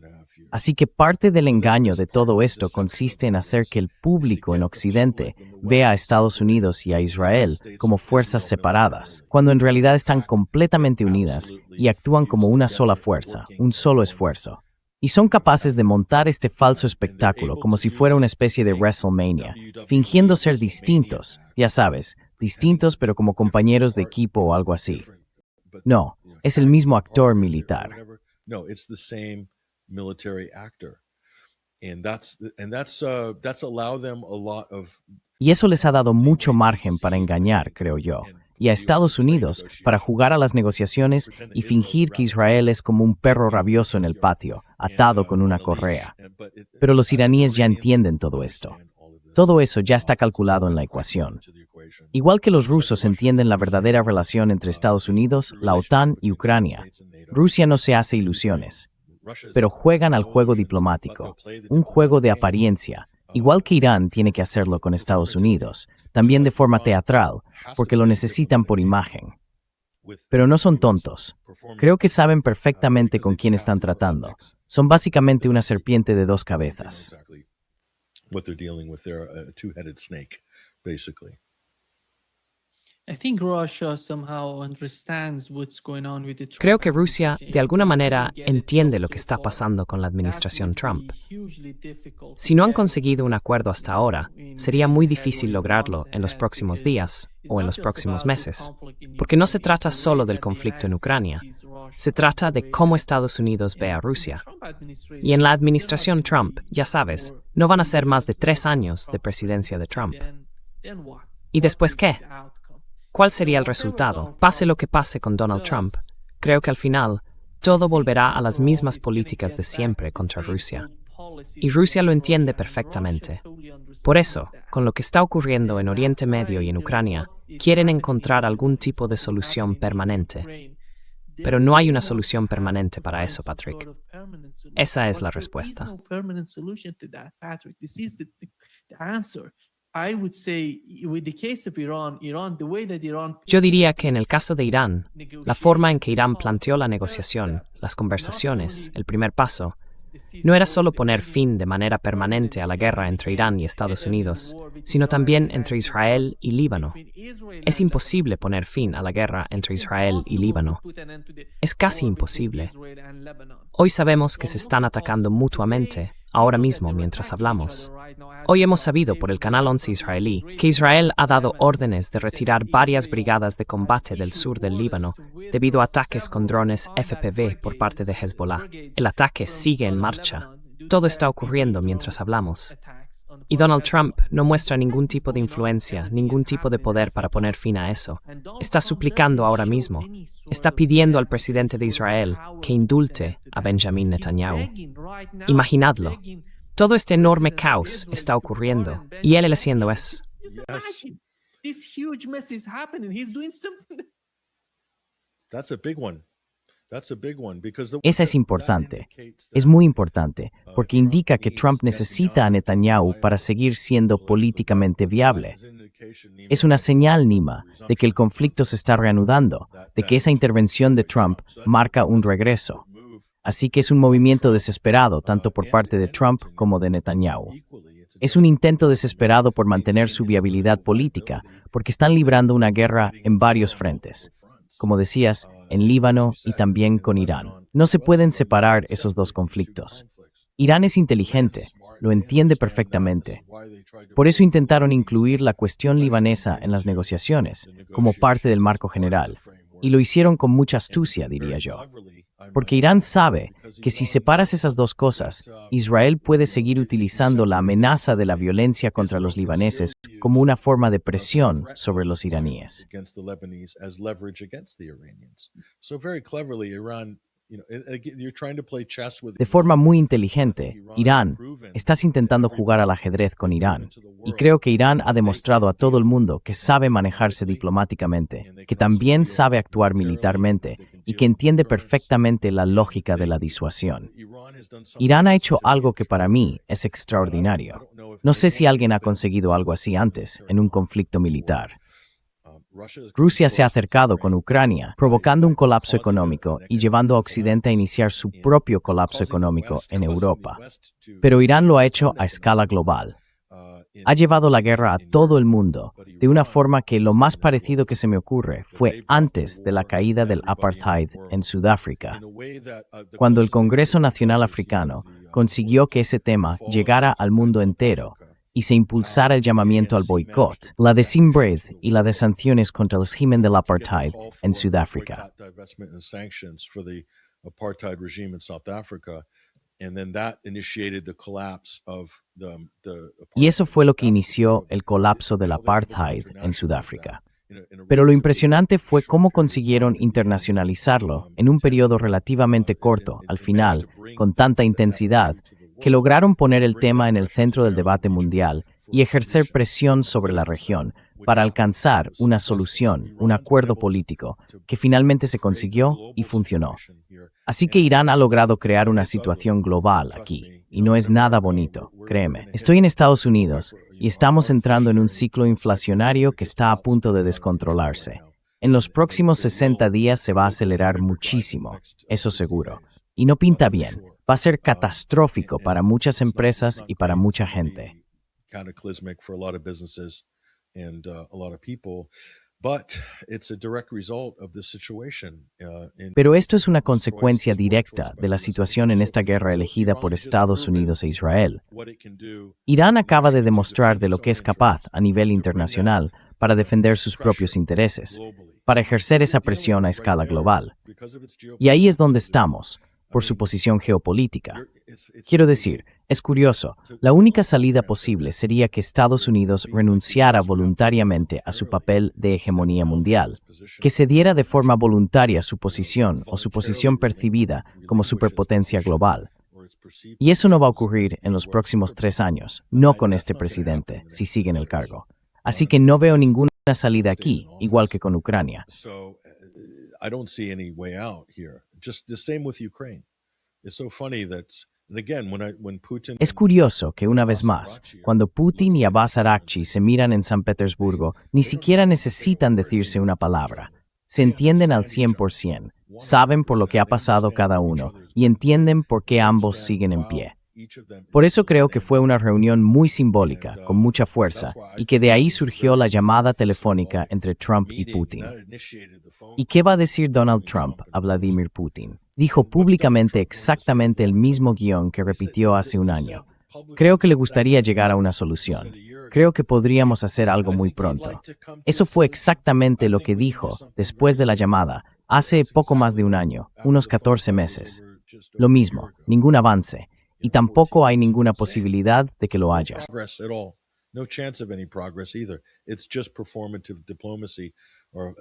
Así que parte del engaño de todo esto consiste en hacer que el público en Occidente vea a Estados Unidos y a Israel como fuerzas separadas, cuando en realidad están completamente unidas y actúan como una sola fuerza, un solo esfuerzo. Y son capaces de montar este falso espectáculo como si fuera una especie de WrestleMania, fingiendo ser distintos, ya sabes, distintos pero como compañeros de equipo o algo así. No, es el mismo actor militar. Y eso les ha dado mucho margen para engañar, creo yo, y a Estados Unidos para jugar a las negociaciones y fingir que Israel es como un perro rabioso en el patio, atado con una correa. Pero los iraníes ya entienden todo esto. Todo eso ya está calculado en la ecuación. Igual que los rusos entienden la verdadera relación entre Estados Unidos, la OTAN y Ucrania, Rusia no se hace ilusiones, pero juegan al juego diplomático, un juego de apariencia, igual que Irán tiene que hacerlo con Estados Unidos, también de forma teatral, porque lo necesitan por imagen. Pero no son tontos. Creo que saben perfectamente con quién están tratando. Son básicamente una serpiente de 2 cabezas. Creo que Rusia, de alguna manera, entiende lo que está pasando con la administración Trump. Si no han conseguido un acuerdo hasta ahora, sería muy difícil lograrlo en los próximos días o en los próximos meses, porque no se trata solo del conflicto en Ucrania, Se trata de cómo Estados Unidos ve a Rusia. Y en la administración Trump, ya sabes, no van a ser más de 3 años de presidencia de Trump. ¿Y después qué? ¿Cuál sería el resultado? Pase lo que pase con Donald Trump, creo que al final todo volverá a las mismas políticas de siempre contra Rusia. Y Rusia lo entiende perfectamente. Por eso, con lo que está ocurriendo en Oriente Medio y en Ucrania, quieren encontrar algún tipo de solución permanente. Pero no hay una solución permanente para eso, Patrick. Esa es la respuesta. Yo diría que en el caso de Irán, la forma en que Irán planteó la negociación, las conversaciones, el primer paso, no era solo poner fin de manera permanente a la guerra entre Irán y Estados Unidos, sino también entre Israel y Líbano. Es imposible poner fin a la guerra entre Israel y Líbano. Es casi imposible. Hoy sabemos que se están atacando mutuamente, ahora mismo mientras hablamos. Hoy hemos sabido por el Canal 11 israelí que Israel ha dado órdenes de retirar varias brigadas de combate del sur del Líbano debido a ataques con drones FPV por parte de Hezbollah. El ataque sigue en marcha. Todo está ocurriendo mientras hablamos. Y Donald Trump no muestra ningún tipo de influencia, ningún tipo de poder para poner fin a eso. Está suplicando ahora mismo. Está pidiendo al presidente de Israel que indulte a Benjamin Netanyahu. Imaginadlo. Todo este enorme caos está ocurriendo y él haciendo eso. Esa es importante. Es muy importante, porque indica que Trump necesita a Netanyahu para seguir siendo políticamente viable. Es una señal, Nima, de que el conflicto se está reanudando, de que esa intervención de Trump marca un regreso. Así que es un movimiento desesperado, tanto por parte de Trump como de Netanyahu. Es un intento desesperado por mantener su viabilidad política, porque están librando una guerra en varios frentes. Como decías, en Líbano y también con Irán. No se pueden separar esos dos conflictos. Irán es inteligente, lo entiende perfectamente. Por eso intentaron incluir la cuestión libanesa en las negociaciones, como parte del marco general, y lo hicieron con mucha astucia, diría yo. Porque Irán sabe que si separas esas dos cosas, Israel puede seguir utilizando la amenaza de la violencia contra los libaneses como una forma de presión sobre los iraníes. De forma muy inteligente, Irán, estás intentando jugar al ajedrez con Irán. Y creo que Irán ha demostrado a todo el mundo que sabe manejarse diplomáticamente, que también sabe actuar militarmente y que entiende perfectamente la lógica de la disuasión. Irán ha hecho algo que para mí es extraordinario. No sé si alguien ha conseguido algo así antes en un conflicto militar. Rusia se ha acercado con Ucrania, provocando un colapso económico y llevando a Occidente a iniciar su propio colapso económico en Europa. Pero Irán lo ha hecho a escala global. Ha llevado la guerra a todo el mundo, de una forma que lo más parecido que se me ocurre fue antes de la caída del apartheid en Sudáfrica, cuando el Congreso Nacional Africano consiguió que ese tema llegara al mundo entero y se impulsara el llamamiento al boicot, la de Siem Reap y la de sanciones contra el régimen del apartheid en Sudáfrica. Y eso fue lo que inició el colapso del apartheid en Sudáfrica. Pero lo impresionante fue cómo consiguieron internacionalizarlo en un periodo relativamente corto, al final, con tanta intensidad, que lograron poner el tema en el centro del debate mundial y ejercer presión sobre la región para alcanzar una solución, un acuerdo político, que finalmente se consiguió y funcionó. Así que Irán ha logrado crear una situación global aquí, y no es nada bonito, créeme. Estoy en Estados Unidos y estamos entrando en un ciclo inflacionario que está a punto de descontrolarse. En los próximos 60 días se va a acelerar muchísimo, eso seguro, y no pinta bien. Va a ser catastrófico para muchas empresas y para mucha gente. Pero esto es una consecuencia directa de la situación en esta guerra elegida por Estados Unidos e Israel. Irán acaba de demostrar de lo que es capaz a nivel internacional para defender sus propios intereses. para ejercer esa presión a escala global. Y ahí es donde estamos, por su posición geopolítica. Quiero decir, es curioso, la única salida posible sería que Estados Unidos renunciara voluntariamente a su papel de hegemonía mundial, que cediera de forma voluntaria su posición o su posición percibida como superpotencia global. Y eso no va a ocurrir en los próximos 3 años, no con este presidente, si sigue en el cargo. Así que no veo ninguna salida aquí, igual que con Ucrania. I don't see any way out here. Just the same with Ukraine. It's so funny that, and again, when Putin. Es curioso que una vez más, cuando Putin y Abbas Araghchi se miran en San Petersburgo, ni siquiera necesitan decirse una palabra. Se entienden al 100%, saben por lo que ha pasado cada uno y entienden por qué ambos siguen en pie. Por eso creo que fue una reunión muy simbólica, con mucha fuerza, y que de ahí surgió la llamada telefónica entre Trump y Putin. ¿Y qué va a decir Donald Trump a Vladimir Putin? Dijo públicamente exactamente el mismo guión que repitió hace un año. Creo que le gustaría llegar a una solución. Creo que podríamos hacer algo muy pronto. Eso fue exactamente lo que dijo después de la llamada, hace poco más de un año, unos 14 meses. Lo mismo, ningún avance. Y tampoco hay ninguna posibilidad de que lo haya.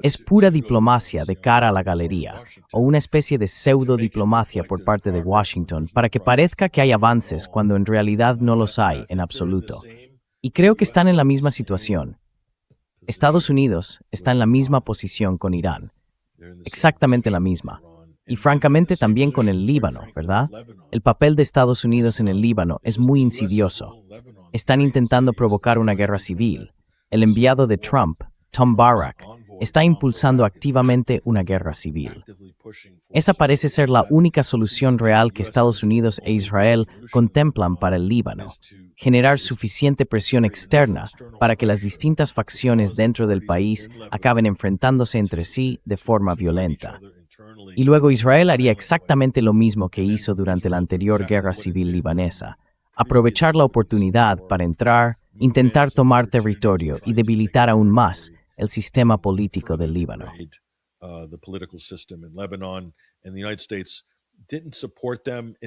Es pura diplomacia de cara a la galería, o una especie de pseudo-diplomacia por parte de Washington para que parezca que hay avances cuando en realidad no los hay en absoluto. Y creo que están en la misma situación. Estados Unidos está en la misma posición con Irán, exactamente la misma. Y francamente también con el Líbano, ¿verdad? El papel de Estados Unidos en el Líbano es muy insidioso. Están intentando provocar una guerra civil. El enviado de Trump, Tom Barrack, está impulsando activamente una guerra civil. Esa parece ser la única solución real que Estados Unidos e Israel contemplan para el Líbano. Generar suficiente presión externa para que las distintas facciones dentro del país acaben enfrentándose entre sí de forma violenta. Y luego Israel haría exactamente lo mismo que hizo durante la anterior guerra civil libanesa. Aprovechar la oportunidad para entrar, intentar tomar territorio y debilitar aún más el sistema político del Líbano.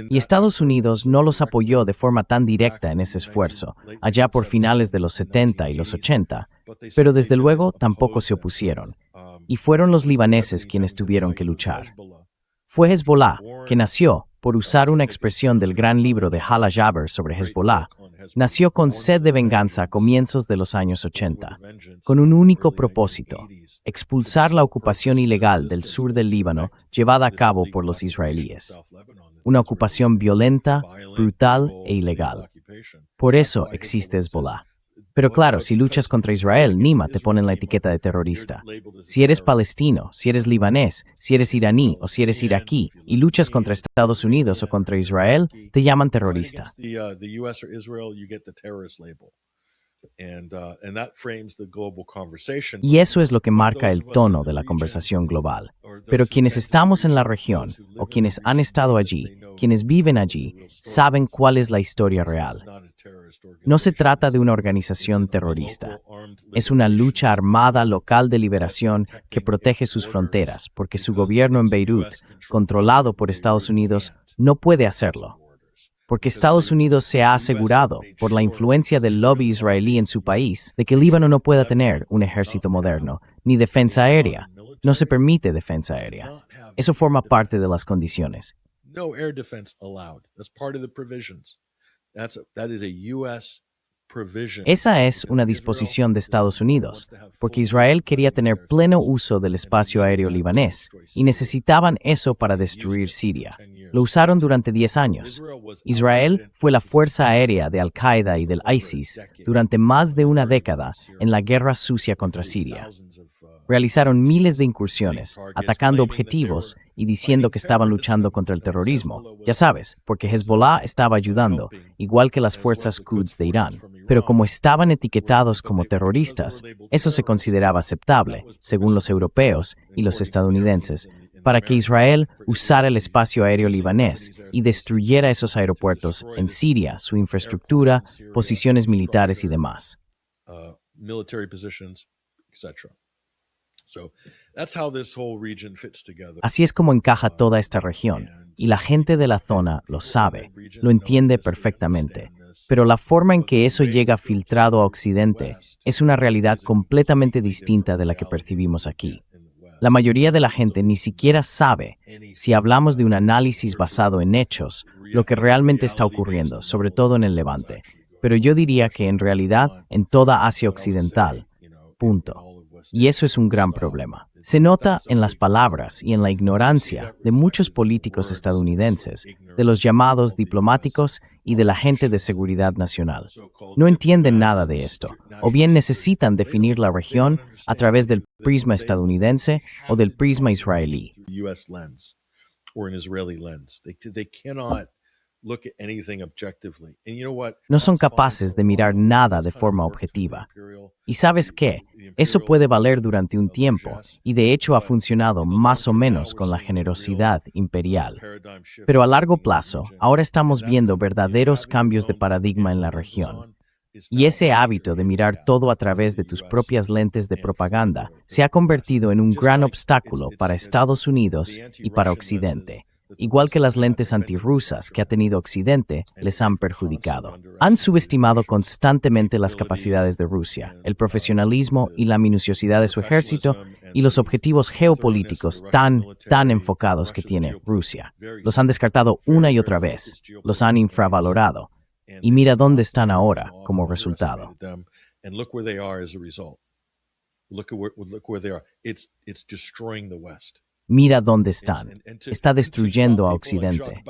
Y Estados Unidos no los apoyó de forma tan directa en ese esfuerzo, allá por finales de los 70 y los 80, pero desde luego tampoco se opusieron. Y fueron los libaneses quienes tuvieron que luchar. Fue Hezbollah, que nació, por usar una expresión del gran libro de Hala Jaber sobre Hezbollah, nació con sed de venganza a comienzos de los años 80, con un único propósito: expulsar la ocupación ilegal del sur del Líbano llevada a cabo por los israelíes. Una ocupación violenta, brutal e ilegal. Por eso existe Hezbollah. Pero claro, si luchas contra Israel, Nima te ponen la etiqueta de terrorista. Si eres palestino, si eres libanés, si eres iraní o si eres iraquí y luchas contra Estados Unidos o contra Israel, te llaman terrorista. Y eso es lo que marca el tono de la conversación global. Pero quienes estamos en la región, o quienes han estado allí, quienes viven allí, saben cuál es la historia real. No se trata de una organización terrorista. Es una lucha armada local de liberación que protege sus fronteras, porque su gobierno en Beirut, controlado por Estados Unidos, no puede hacerlo. Porque Estados Unidos se ha asegurado, por la influencia del lobby israelí en su país, de que Líbano no pueda tener un ejército moderno, ni defensa aérea. No se permite defensa aérea. Eso forma parte de las condiciones. Esa es una disposición de Estados Unidos, porque Israel quería tener pleno uso del espacio aéreo libanés y necesitaban eso para destruir Siria. Lo usaron durante 10 años. Israel fue la fuerza aérea de Al-Qaeda y del ISIS durante más de una década en la guerra sucia contra Siria. Realizaron miles de incursiones, atacando objetivos y diciendo que estaban luchando contra el terrorismo. Ya sabes, porque Hezbollah estaba ayudando, igual que las fuerzas Quds de Irán. Pero como estaban etiquetados como terroristas, eso se consideraba aceptable, según los europeos y los estadounidenses, para que Israel usara el espacio aéreo libanés y destruyera esos aeropuertos en Siria, su infraestructura, posiciones militares y demás. So that's how this whole region fits together. Así es como encaja toda esta región, y la gente de la zona lo sabe, lo entiende perfectamente. Pero la forma en que eso llega filtrado a Occidente es una realidad completamente distinta de la que percibimos aquí. La mayoría de la gente ni siquiera sabe, si hablamos de un análisis basado en hechos, lo que realmente está ocurriendo, sobre todo en el Levante. Pero yo diría que en realidad en toda Asia Occidental. Punto. Y eso es un gran problema. Se nota en las palabras y en la ignorancia de muchos políticos estadounidenses, de los llamados diplomáticos y de la gente de seguridad nacional. No entienden nada de esto, o bien necesitan definir la región a través del prisma estadounidense o del prisma israelí. US lens or an Israeli lens. They cannot look at anything objectively. And you know what? No son capaces de mirar nada de forma objetiva. Y ¿sabes qué? Eso puede valer durante un tiempo, y de hecho ha funcionado más o menos con la generosidad imperial. Pero a largo plazo, ahora estamos viendo verdaderos cambios de paradigma en la región. Y ese hábito de mirar todo a través de tus propias lentes de propaganda se ha convertido en un gran obstáculo para Estados Unidos y para Occidente. Igual que las lentes antirrusas que ha tenido Occidente, les han perjudicado. Han subestimado constantemente las capacidades de Rusia, el profesionalismo y la minuciosidad de su ejército y los objetivos geopolíticos tan enfocados que tiene Rusia. Los han descartado una y otra vez, los han infravalorado. Y mira dónde están ahora como resultado. And look where they are as a result. Look where they are. It's destroying the West. Mira dónde están. Está destruyendo a Occidente.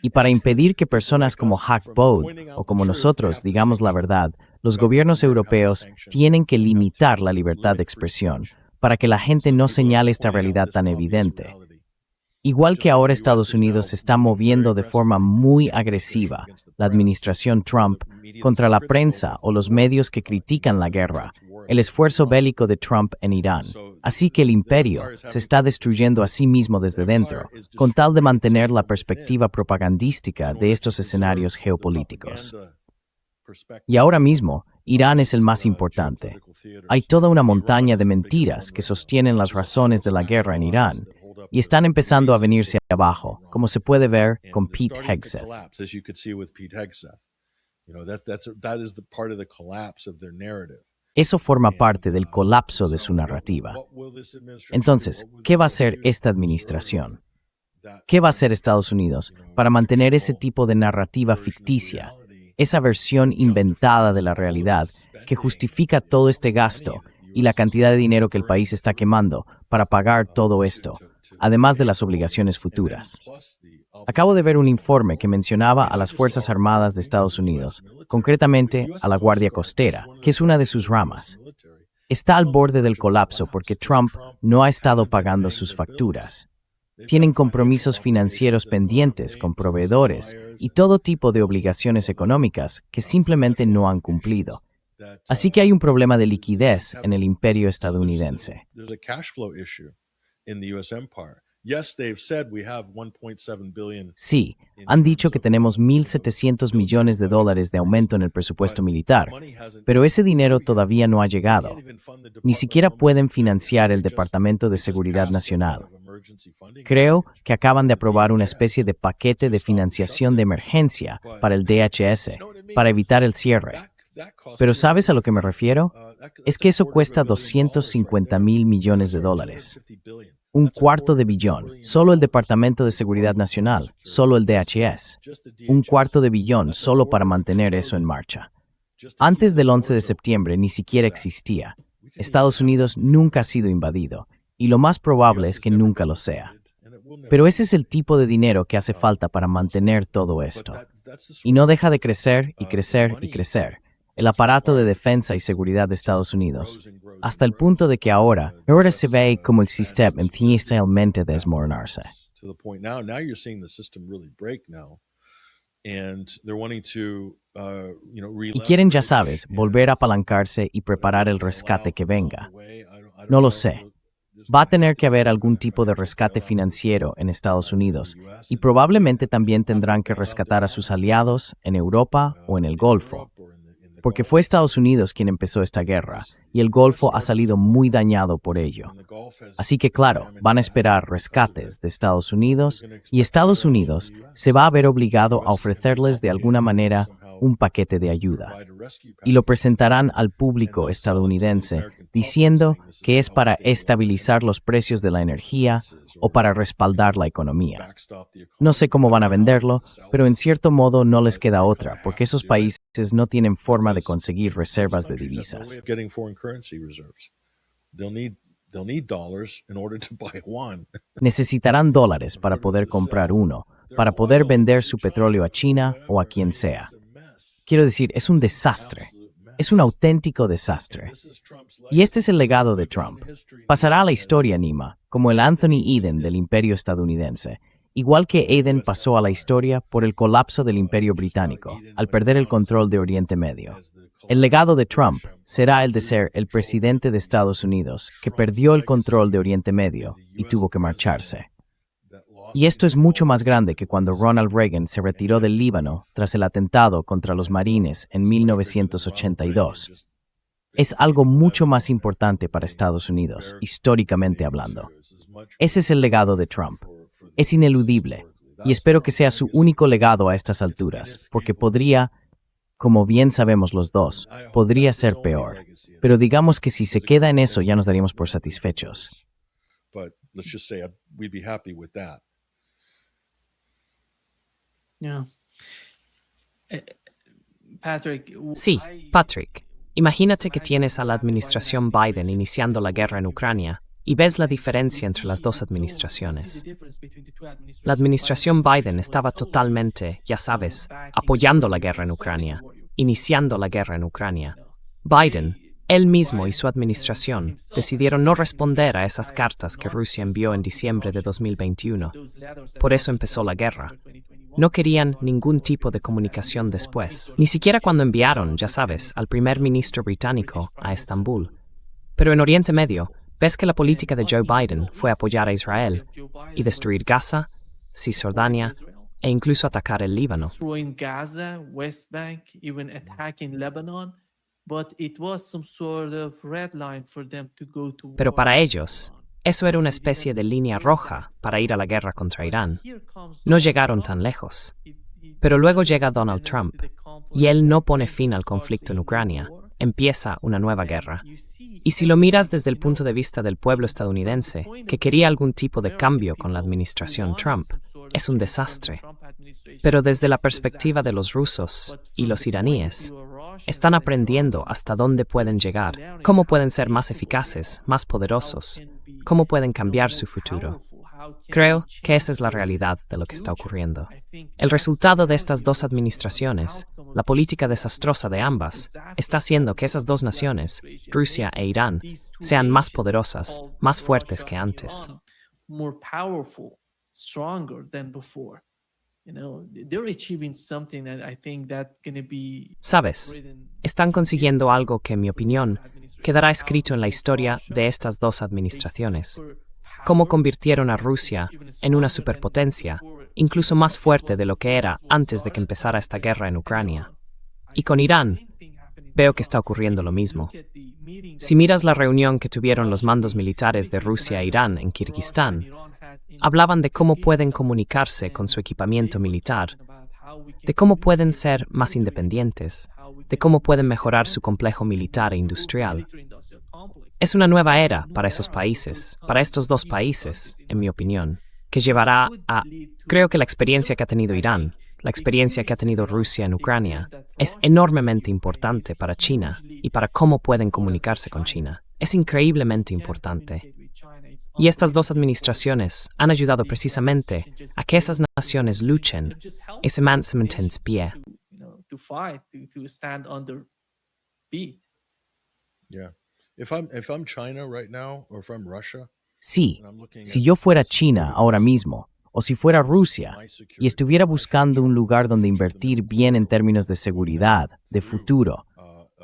Y para impedir que personas como Haq Bode o como nosotros digamos la verdad, los gobiernos europeos tienen que limitar la libertad de expresión para que la gente no señale esta realidad tan evidente. Igual que ahora Estados Unidos se está moviendo de forma muy agresiva, la administración Trump, contra la prensa o los medios que critican la guerra, el esfuerzo bélico de Trump en Irán. Así que el imperio se está destruyendo a sí mismo desde dentro, con tal de mantener la perspectiva propagandística de estos escenarios geopolíticos. Y ahora mismo, Irán es el más importante. Hay toda una montaña de mentiras que sostienen las razones de la guerra en Irán, y están empezando a venirse abajo, como se puede ver con Pete Hegseth. Eso forma parte del colapso de su narrativa. Entonces, ¿qué va a hacer esta administración? ¿Qué va a hacer Estados Unidos para mantener ese tipo de narrativa ficticia, esa versión inventada de la realidad que justifica todo este gasto y la cantidad de dinero que el país está quemando para pagar todo esto, además de las obligaciones futuras? Acabo de ver un informe que mencionaba a las Fuerzas Armadas de Estados Unidos, concretamente a la Guardia Costera, que es una de sus ramas. Está al borde del colapso porque Trump no ha estado pagando sus facturas. Tienen compromisos financieros pendientes con proveedores y todo tipo de obligaciones económicas que simplemente no han cumplido. Así que hay un problema de liquidez en el imperio estadounidense. Sí, han dicho que tenemos $1.700 millones de aumento en el presupuesto militar, pero ese dinero todavía no ha llegado. Ni siquiera pueden financiar el Departamento de Seguridad Nacional. Creo que acaban de aprobar una especie de paquete de financiación de emergencia para el DHS, para evitar el cierre. Pero ¿sabes a lo que me refiero? Es que eso cuesta $250.000 millones. $250 billion, solo el Departamento de Seguridad Nacional, solo el DHS. $250 billion solo para mantener eso en marcha. Antes del 11 de septiembre ni siquiera existía. Estados Unidos nunca ha sido invadido, y lo más probable es que nunca lo sea. Pero ese es el tipo de dinero que hace falta para mantener todo esto. Y no deja de crecer y crecer y crecer el aparato de defensa y seguridad de Estados Unidos, hasta el punto de que ahora se ve como el sistema empieza realmente a desmoronarse. Y quieren, ya sabes, volver a apalancarse y preparar el rescate que venga. No lo sé. Va a tener que haber algún tipo de rescate financiero en Estados Unidos y probablemente también tendrán que rescatar a sus aliados en Europa o en el Golfo. porque fue Estados Unidos quien empezó esta guerra, y el Golfo ha salido muy dañado por ello. Así que claro, van a esperar rescates de Estados Unidos, y Estados Unidos se va a ver obligado a ofrecerles de alguna manera un paquete de ayuda. Y lo presentarán al público estadounidense diciendo que es para estabilizar los precios de la energía o para respaldar la economía. No sé cómo van a venderlo, pero en cierto modo no les queda otra, porque esos países no tienen forma de conseguir reservas de divisas. Necesitarán dólares para poder comprar uno, para poder vender su petróleo a China o a quien sea. Quiero decir, es un desastre. Es un auténtico desastre. Y este es el legado de Trump. Pasará a la historia, Nima, como el Anthony Eden del imperio estadounidense, igual que Eden pasó a la historia por el colapso del imperio británico, al perder el control de Oriente Medio. El legado de Trump será el de ser el presidente de Estados Unidos que perdió el control de Oriente Medio y tuvo que marcharse. Y esto es mucho más grande que cuando Ronald Reagan se retiró del Líbano tras el atentado contra los marines en 1982. Es algo mucho más importante para Estados Unidos, históricamente hablando. Ese es el legado de Trump. Es ineludible, y espero que sea su único legado a estas alturas, porque podría, como bien sabemos los dos, podría ser peor. Pero digamos que si se queda en eso ya nos daríamos por satisfechos. Yeah. Patrick. Sí, Patrick. Imagínate que tienes a la administración Biden iniciando la guerra en Ucrania y ves la diferencia entre las dos administraciones. La administración Biden estaba totalmente, ya sabes, apoyando la guerra en Ucrania, iniciando la guerra en Ucrania. Biden, él mismo y su administración decidieron no responder a esas cartas que Rusia envió en diciembre de 2021. Por eso empezó la guerra. No querían ningún tipo de comunicación después, ni siquiera cuando enviaron, ya sabes, al primer ministro británico a Estambul. Pero en Oriente Medio, ves que la política de Joe Biden fue apoyar a Israel y destruir Gaza, Cisjordania e incluso atacar el Líbano. Pero para ellos, eso era una especie de línea roja para ir a la guerra contra Irán. No llegaron tan lejos. Pero luego llega Donald Trump, y él no pone fin al conflicto en Ucrania, empieza una nueva guerra. Y si lo miras desde el punto de vista del pueblo estadounidense, que quería algún tipo de cambio con la administración Trump, es un desastre. Pero desde la perspectiva de los rusos y los iraníes, están aprendiendo hasta dónde pueden llegar, cómo pueden ser más eficaces, más poderosos, cómo pueden cambiar su futuro. Creo que esa es la realidad de lo que está ocurriendo. El resultado de estas dos administraciones, la política desastrosa de ambas, está haciendo que esas dos naciones, Rusia e Irán, sean más poderosas, más fuertes que antes. Sabes, están consiguiendo algo que, en mi opinión, quedará escrito en la historia de estas dos administraciones. Cómo convirtieron a Rusia en una superpotencia, incluso más fuerte de lo que era antes de que empezara esta guerra en Ucrania. Y con Irán, veo que está ocurriendo lo mismo. Si miras la reunión que tuvieron los mandos militares de Rusia e Irán en Kirguistán, hablaban de cómo pueden comunicarse con su equipamiento militar, de cómo pueden ser más independientes, de cómo pueden mejorar su complejo militar e industrial. Es una nueva era para esos países, para estos dos países, en mi opinión, que llevará a... Creo que la experiencia que ha tenido Irán, la experiencia que ha tenido Rusia en Ucrania, es enormemente importante para China y para cómo pueden comunicarse con China. Es increíblemente importante. Y estas dos administraciones han ayudado precisamente a que esas naciones luchen y se mantengan en pie. Sí, si yo fuera China ahora mismo, o si fuera Rusia, y estuviera buscando un lugar donde invertir bien en términos de seguridad, de futuro,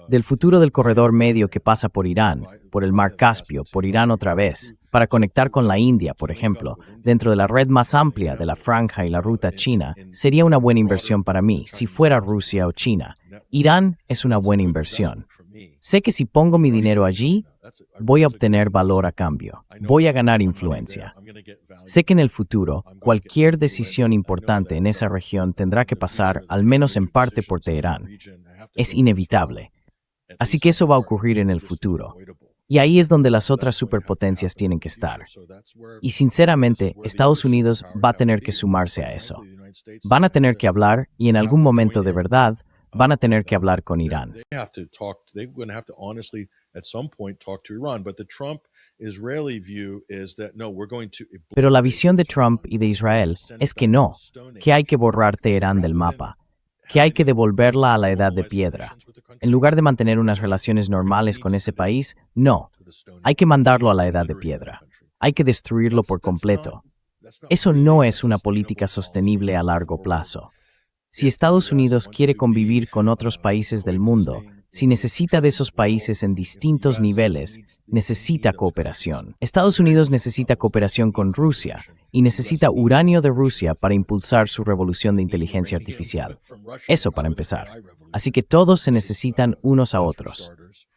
del futuro del corredor medio que pasa por Irán, por el Mar Caspio, por Irán otra vez, para conectar con la India, por ejemplo, dentro de la red más amplia de la franja y la ruta china, sería una buena inversión para mí, si fuera Rusia o China. Irán es una buena inversión. Sé que si pongo mi dinero allí, voy a obtener valor a cambio. Voy a ganar influencia. Sé que en el futuro, cualquier decisión importante en esa región tendrá que pasar, al menos en parte, por Teherán. Es inevitable. Así que eso va a ocurrir en el futuro. Y ahí es donde las otras superpotencias tienen que estar. Y sinceramente, Estados Unidos va a tener que sumarse a eso. Van a tener que hablar, y en algún momento de verdad, van a tener que hablar con Irán. Pero la visión de Trump y de Israel es que no, que hay que borrar Teherán del mapa, que hay que devolverla a la edad de piedra. En lugar de mantener unas relaciones normales con ese país, no, hay que mandarlo a la edad de piedra. Hay que destruirlo por completo. Eso no es una política sostenible a largo plazo. Si Estados Unidos quiere convivir con otros países del mundo, si necesita de esos países en distintos niveles, necesita cooperación. Estados Unidos necesita cooperación con Rusia y necesita uranio de Rusia para impulsar su revolución de inteligencia artificial. Eso para empezar. Así que todos se necesitan unos a otros.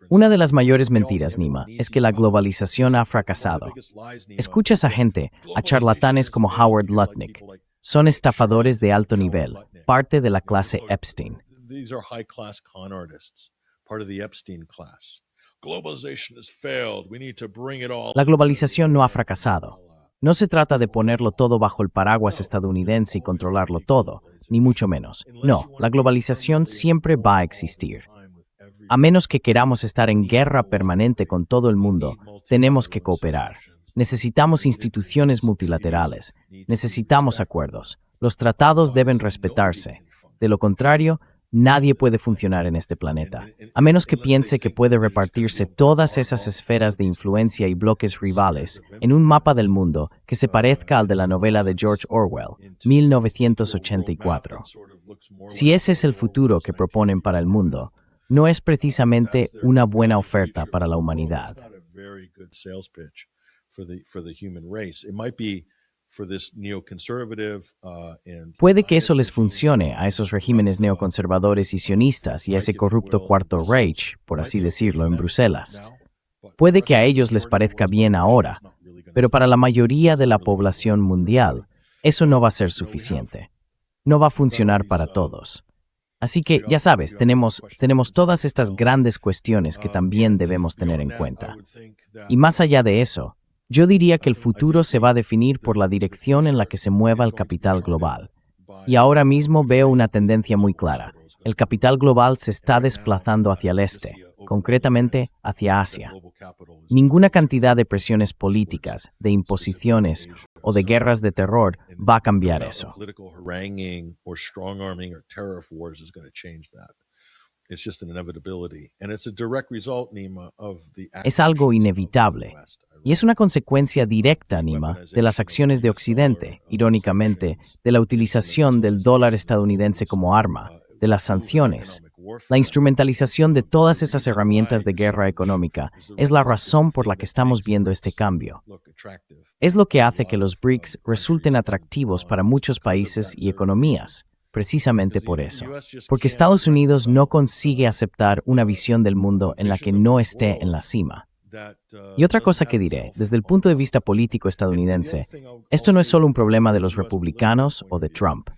Una de las mayores mentiras, Nima, es que la globalización ha fracasado. Escuchas a gente, a charlatanes como Howard Lutnick. Son estafadores de alto nivel, parte de la clase Epstein. La globalización no ha fracasado. No se trata de ponerlo todo bajo el paraguas estadounidense y controlarlo todo, ni mucho menos. No, la globalización siempre va a existir. A menos que queramos estar en guerra permanente con todo el mundo, tenemos que cooperar. Necesitamos instituciones multilaterales. Necesitamos acuerdos. Los tratados deben respetarse. De lo contrario, nadie puede funcionar en este planeta, a menos que piense que puede repartirse todas esas esferas de influencia y bloques rivales en un mapa del mundo que se parezca al de la novela de George Orwell, 1984. Si ese es el futuro que proponen para el mundo, no es precisamente una buena oferta para la humanidad. Puede que eso les funcione a esos regímenes neoconservadores y sionistas y a ese corrupto Cuarto Reich, por así decirlo, en Bruselas. Puede que a ellos les parezca bien ahora, pero para la mayoría de la población mundial, eso no va a ser suficiente. No va a funcionar para todos. Así que, ya sabes, tenemos todas estas grandes cuestiones que también debemos tener en cuenta. Y más allá de eso, yo diría que el futuro se va a definir por la dirección en la que se mueva el capital global. Y ahora mismo veo una tendencia muy clara. El capital global se está desplazando hacia el este, concretamente hacia Asia. Ninguna cantidad de presiones políticas, de imposiciones o de guerras de terror va a cambiar eso. Es algo inevitable. Y es una consecuencia directa, Nima, de las acciones de Occidente, irónicamente, de la utilización del dólar estadounidense como arma, de las sanciones. La instrumentalización de todas esas herramientas de guerra económica es la razón por la que estamos viendo este cambio. Es lo que hace que los BRICS resulten atractivos para muchos países y economías, precisamente por eso. Porque Estados Unidos no consigue aceptar una visión del mundo en la que no esté en la cima. Y otra cosa que diré, desde el punto de vista político estadounidense, esto no es solo un problema de los republicanos o de Trump.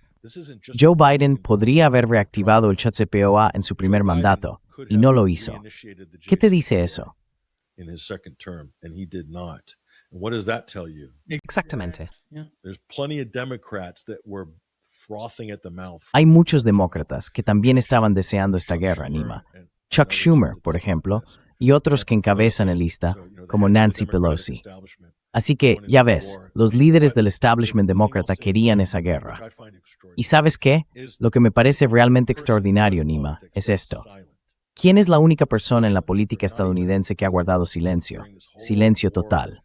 Joe Biden podría haber reactivado el JCPOA en su primer mandato, y no lo hizo. ¿Qué te dice eso? Exactamente. Hay muchos demócratas que también estaban deseando esta guerra, Nima. Chuck Schumer, por ejemplo, y otros que encabezan la lista, como Nancy Pelosi. Así que, ya ves, los líderes del establishment demócrata querían esa guerra. ¿Y sabes qué? Lo que me parece realmente extraordinario, Nima, es esto. ¿Quién es la única persona en la política estadounidense que ha guardado silencio? Silencio total.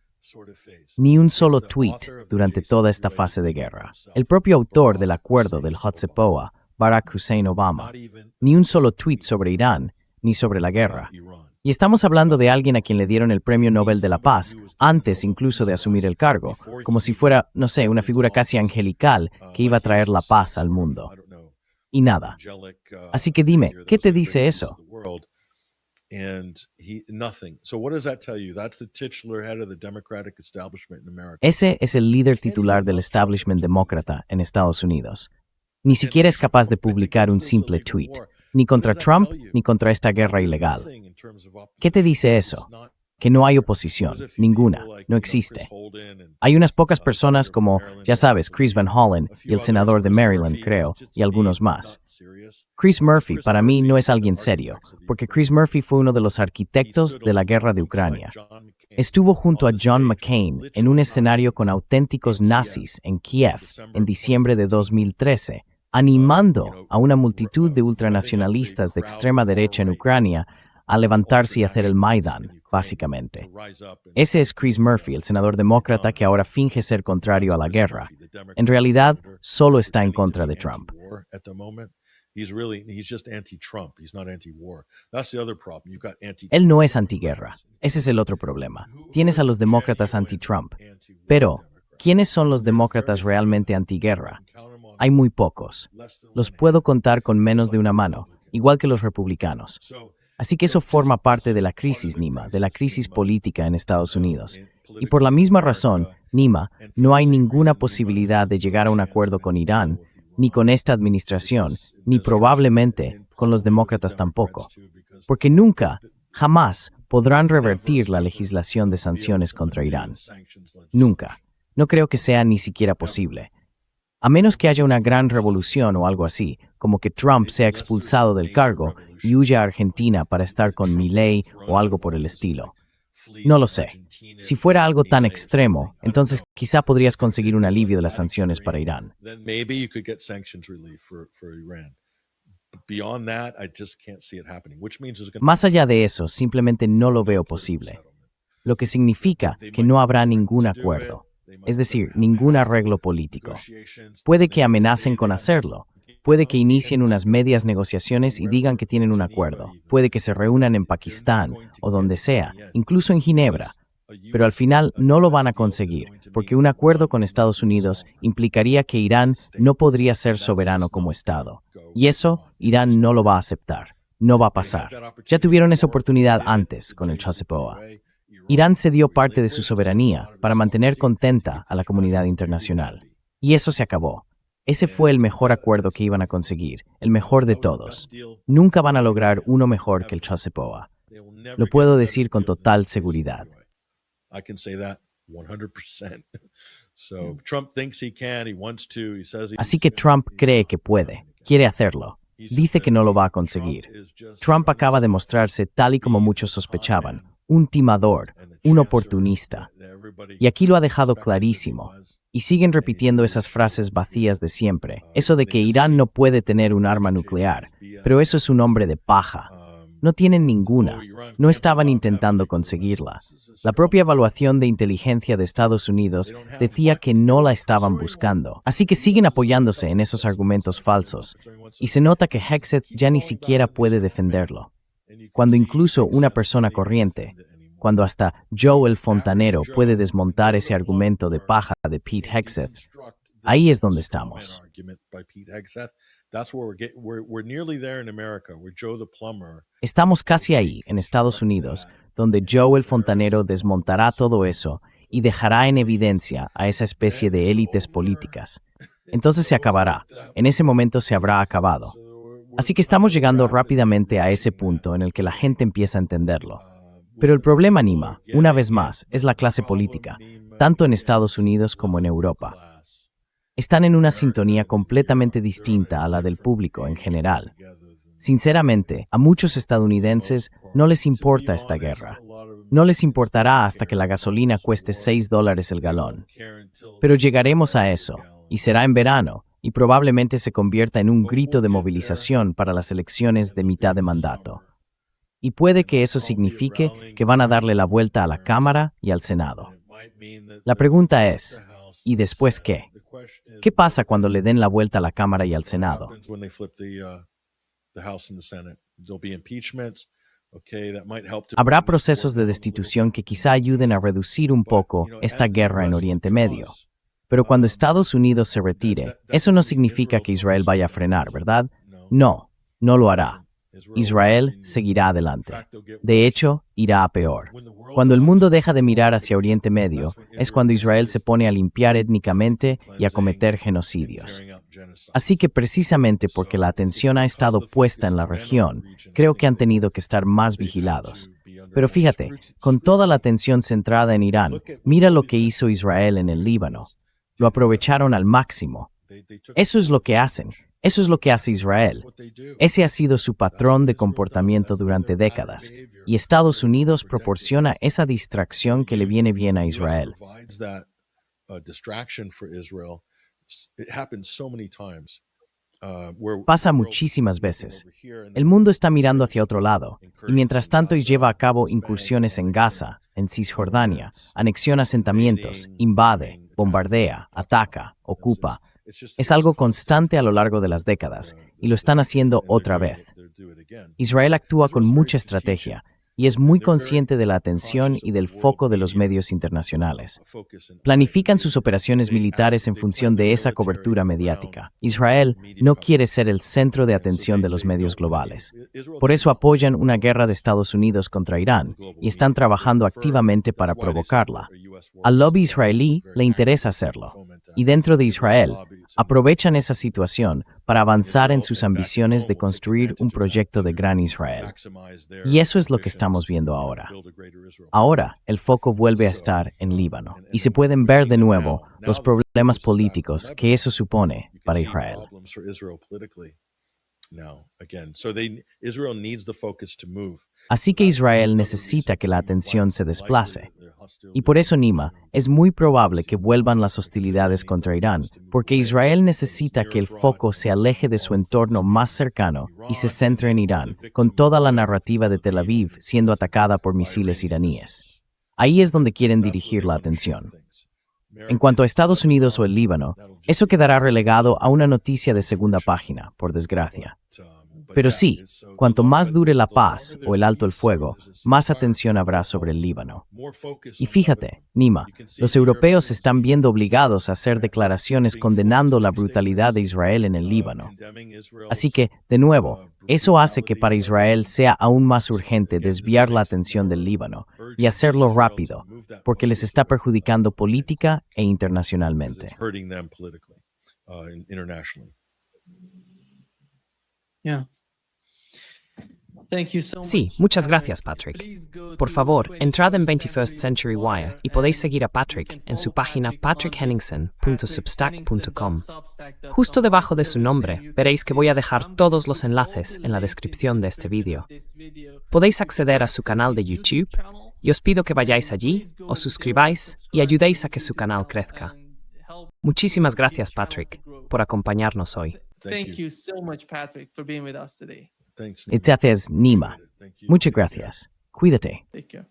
Ni un solo tweet durante toda esta fase de guerra. El propio autor del acuerdo del JCPOA, Barack Hussein Obama. Ni un solo tweet sobre Irán, ni sobre la guerra. Y estamos hablando de alguien a quien le dieron el Premio Nobel de la Paz, antes incluso de asumir el cargo, como si fuera, no sé, una figura casi angelical que iba a traer la paz al mundo. y nada. Así que dime, ¿qué te dice eso? Ese es el líder titular del establishment demócrata en Estados Unidos. Ni siquiera es capaz de publicar un simple tweet, ni contra Trump ni contra esta guerra ilegal. ¿Qué te dice eso? Que no hay oposición, ninguna, no existe. Hay unas pocas personas como, ya sabes, Chris Van Hollen y el senador de Maryland, creo, y algunos más. Chris Murphy para mí no es alguien serio, porque Chris Murphy fue uno de los arquitectos de la guerra de Ucrania. Estuvo junto a John McCain en un escenario con auténticos nazis en Kiev en diciembre de 2013, animando a una multitud de ultranacionalistas de extrema derecha en Ucrania a levantarse y hacer el Maidan, básicamente. Ese es Chris Murphy, el senador demócrata que ahora finge ser contrario a la guerra. En realidad, solo está en contra de Trump. Él no es antiguerra. Ese es el otro problema. Tienes a los demócratas anti-Trump. Pero, ¿quiénes son los demócratas realmente antiguerra? Hay muy pocos. Los puedo contar con menos de una mano, igual que los republicanos. Así que eso forma parte de la crisis, Nima, de la crisis política en Estados Unidos. Y por la misma razón, Nima, no hay ninguna posibilidad de llegar a un acuerdo con Irán, ni con esta administración, ni probablemente con los demócratas tampoco. Porque nunca, jamás, podrán revertir la legislación de sanciones contra Irán. Nunca. No creo que sea ni siquiera posible. A menos que haya una gran revolución o algo así, como que Trump sea expulsado del cargo y huya a Argentina para estar con Milei o algo por el estilo. No lo sé. Si fuera algo tan extremo, entonces quizá podrías conseguir un alivio de las sanciones para Irán. Más allá de eso, simplemente no lo veo posible. Lo que significa que no habrá ningún acuerdo. Es decir, ningún arreglo político. Puede que amenacen con hacerlo. Puede que inicien unas medias negociaciones y digan que tienen un acuerdo. Puede que se reúnan en Pakistán o donde sea, incluso en Ginebra. Pero al final no lo van a conseguir, porque un acuerdo con Estados Unidos implicaría que Irán no podría ser soberano como Estado. Y eso, Irán no lo va a aceptar. No va a pasar. Ya tuvieron esa oportunidad antes con el Chasepoa. Irán cedió parte de su soberanía para mantener contenta a la comunidad internacional. Y eso se acabó. Ese fue el mejor acuerdo que iban a conseguir, el mejor de todos. Nunca van a lograr uno mejor que el Chasepoa. Lo puedo decir con total seguridad. Así que Trump cree que puede, quiere hacerlo. Dice que no lo va a conseguir. Trump acaba de mostrarse tal y como muchos sospechaban, un timador, un oportunista. Y aquí lo ha dejado clarísimo. Y siguen repitiendo esas frases vacías de siempre. Eso de que Irán no puede tener un arma nuclear. Pero eso es un hombre de paja. No tienen ninguna. No estaban intentando conseguirla. La propia evaluación de inteligencia de Estados Unidos decía que no la estaban buscando. Así que siguen apoyándose en esos argumentos falsos. Y se nota que Hegseth ya ni siquiera puede defenderlo. Cuando incluso una persona corriente, cuando hasta Joe el fontanero puede desmontar ese argumento de paja de Pete Hegseth, ahí es donde estamos. Estamos casi ahí, en Estados Unidos, donde Joe el fontanero desmontará todo eso y dejará en evidencia a esa especie de élites políticas. Entonces se acabará. En ese momento se habrá acabado. Así que estamos llegando rápidamente a ese punto en el que la gente empieza a entenderlo. Pero el problema, Nima, una vez más, es la clase política, tanto en Estados Unidos como en Europa. Están en una sintonía completamente distinta a la del público en general. Sinceramente, a muchos estadounidenses no les importa esta guerra. No les importará hasta que la gasolina cueste $6 el galón. Pero llegaremos a eso, y será en verano, y probablemente se convierta en un grito de movilización para las elecciones de mitad de mandato. Y puede que eso signifique que van a darle la vuelta a la Cámara y al Senado. La pregunta es, ¿y después qué? ¿Qué pasa cuando le den la vuelta a la Cámara y al Senado? Habrá procesos de destitución que quizá ayuden a reducir un poco esta guerra en Oriente Medio. Pero cuando Estados Unidos se retire, eso no significa que Israel vaya a frenar, ¿verdad? No, no lo hará. Israel seguirá adelante. De hecho, irá a peor. Cuando el mundo deja de mirar hacia Oriente Medio, es cuando Israel se pone a limpiar étnicamente y a cometer genocidios. Así que precisamente porque la atención ha estado puesta en la región, creo que han tenido que estar más vigilados. Pero fíjate, con toda la atención centrada en Irán, mira lo que hizo Israel en el Líbano. Lo aprovecharon al máximo. Eso es lo que hacen. Eso es lo que hace Israel. Ese ha sido su patrón de comportamiento durante décadas, y Estados Unidos proporciona esa distracción que le viene bien a Israel. Pasa muchísimas veces. El mundo está mirando hacia otro lado, y mientras tanto lleva a cabo incursiones en Gaza, en Cisjordania, anexiona asentamientos, invade, bombardea, ataca, ocupa. Es algo constante a lo largo de las décadas, y lo están haciendo otra vez. Israel actúa con mucha estrategia, y es muy consciente de la atención y del foco de los medios internacionales. Planifican sus operaciones militares en función de esa cobertura mediática. Israel no quiere ser el centro de atención de los medios globales. Por eso apoyan una guerra de Estados Unidos contra Irán y están trabajando activamente para provocarla. Al lobby israelí le interesa hacerlo. Y dentro de Israel, aprovechan esa situación para avanzar en sus ambiciones de construir un proyecto de Gran Israel. Y eso es lo que estamos viendo ahora. Ahora, el foco vuelve a estar en Líbano, y se pueden ver de nuevo los problemas políticos que eso supone para Israel. Así que Israel necesita que la atención se desplace. Y por eso, Nima, es muy probable que vuelvan las hostilidades contra Irán, porque Israel necesita que el foco se aleje de su entorno más cercano y se centre en Irán, con toda la narrativa de Tel Aviv siendo atacada por misiles iraníes. Ahí es donde quieren dirigir la atención. En cuanto a Estados Unidos o el Líbano, eso quedará relegado a una noticia de segunda página, por desgracia. Pero sí, cuanto más dure la paz o el alto el fuego, más atención habrá sobre el Líbano. Y fíjate, Nima, los europeos se están viendo obligados a hacer declaraciones condenando la brutalidad de Israel en el Líbano. Así que, de nuevo, eso hace que para Israel sea aún más urgente desviar la atención del Líbano y hacerlo rápido, porque les está perjudicando política e internacionalmente. Yeah. Sí, muchas gracias, Patrick. Por favor, entrad en 21st Century Wire y podéis seguir a Patrick en su página patrickhenningsen.substack.com. Justo debajo de su nombre, veréis que voy a dejar todos los enlaces en la descripción de este vídeo. Podéis acceder a su canal de YouTube y os pido que vayáis allí, os suscribáis y ayudéis a que su canal crezca. Muchísimas gracias, Patrick, por acompañarnos hoy. Thank you so much, Patrick, for being with us today. Gracias, Nima. Muchas gracias. Cuídate. Take care.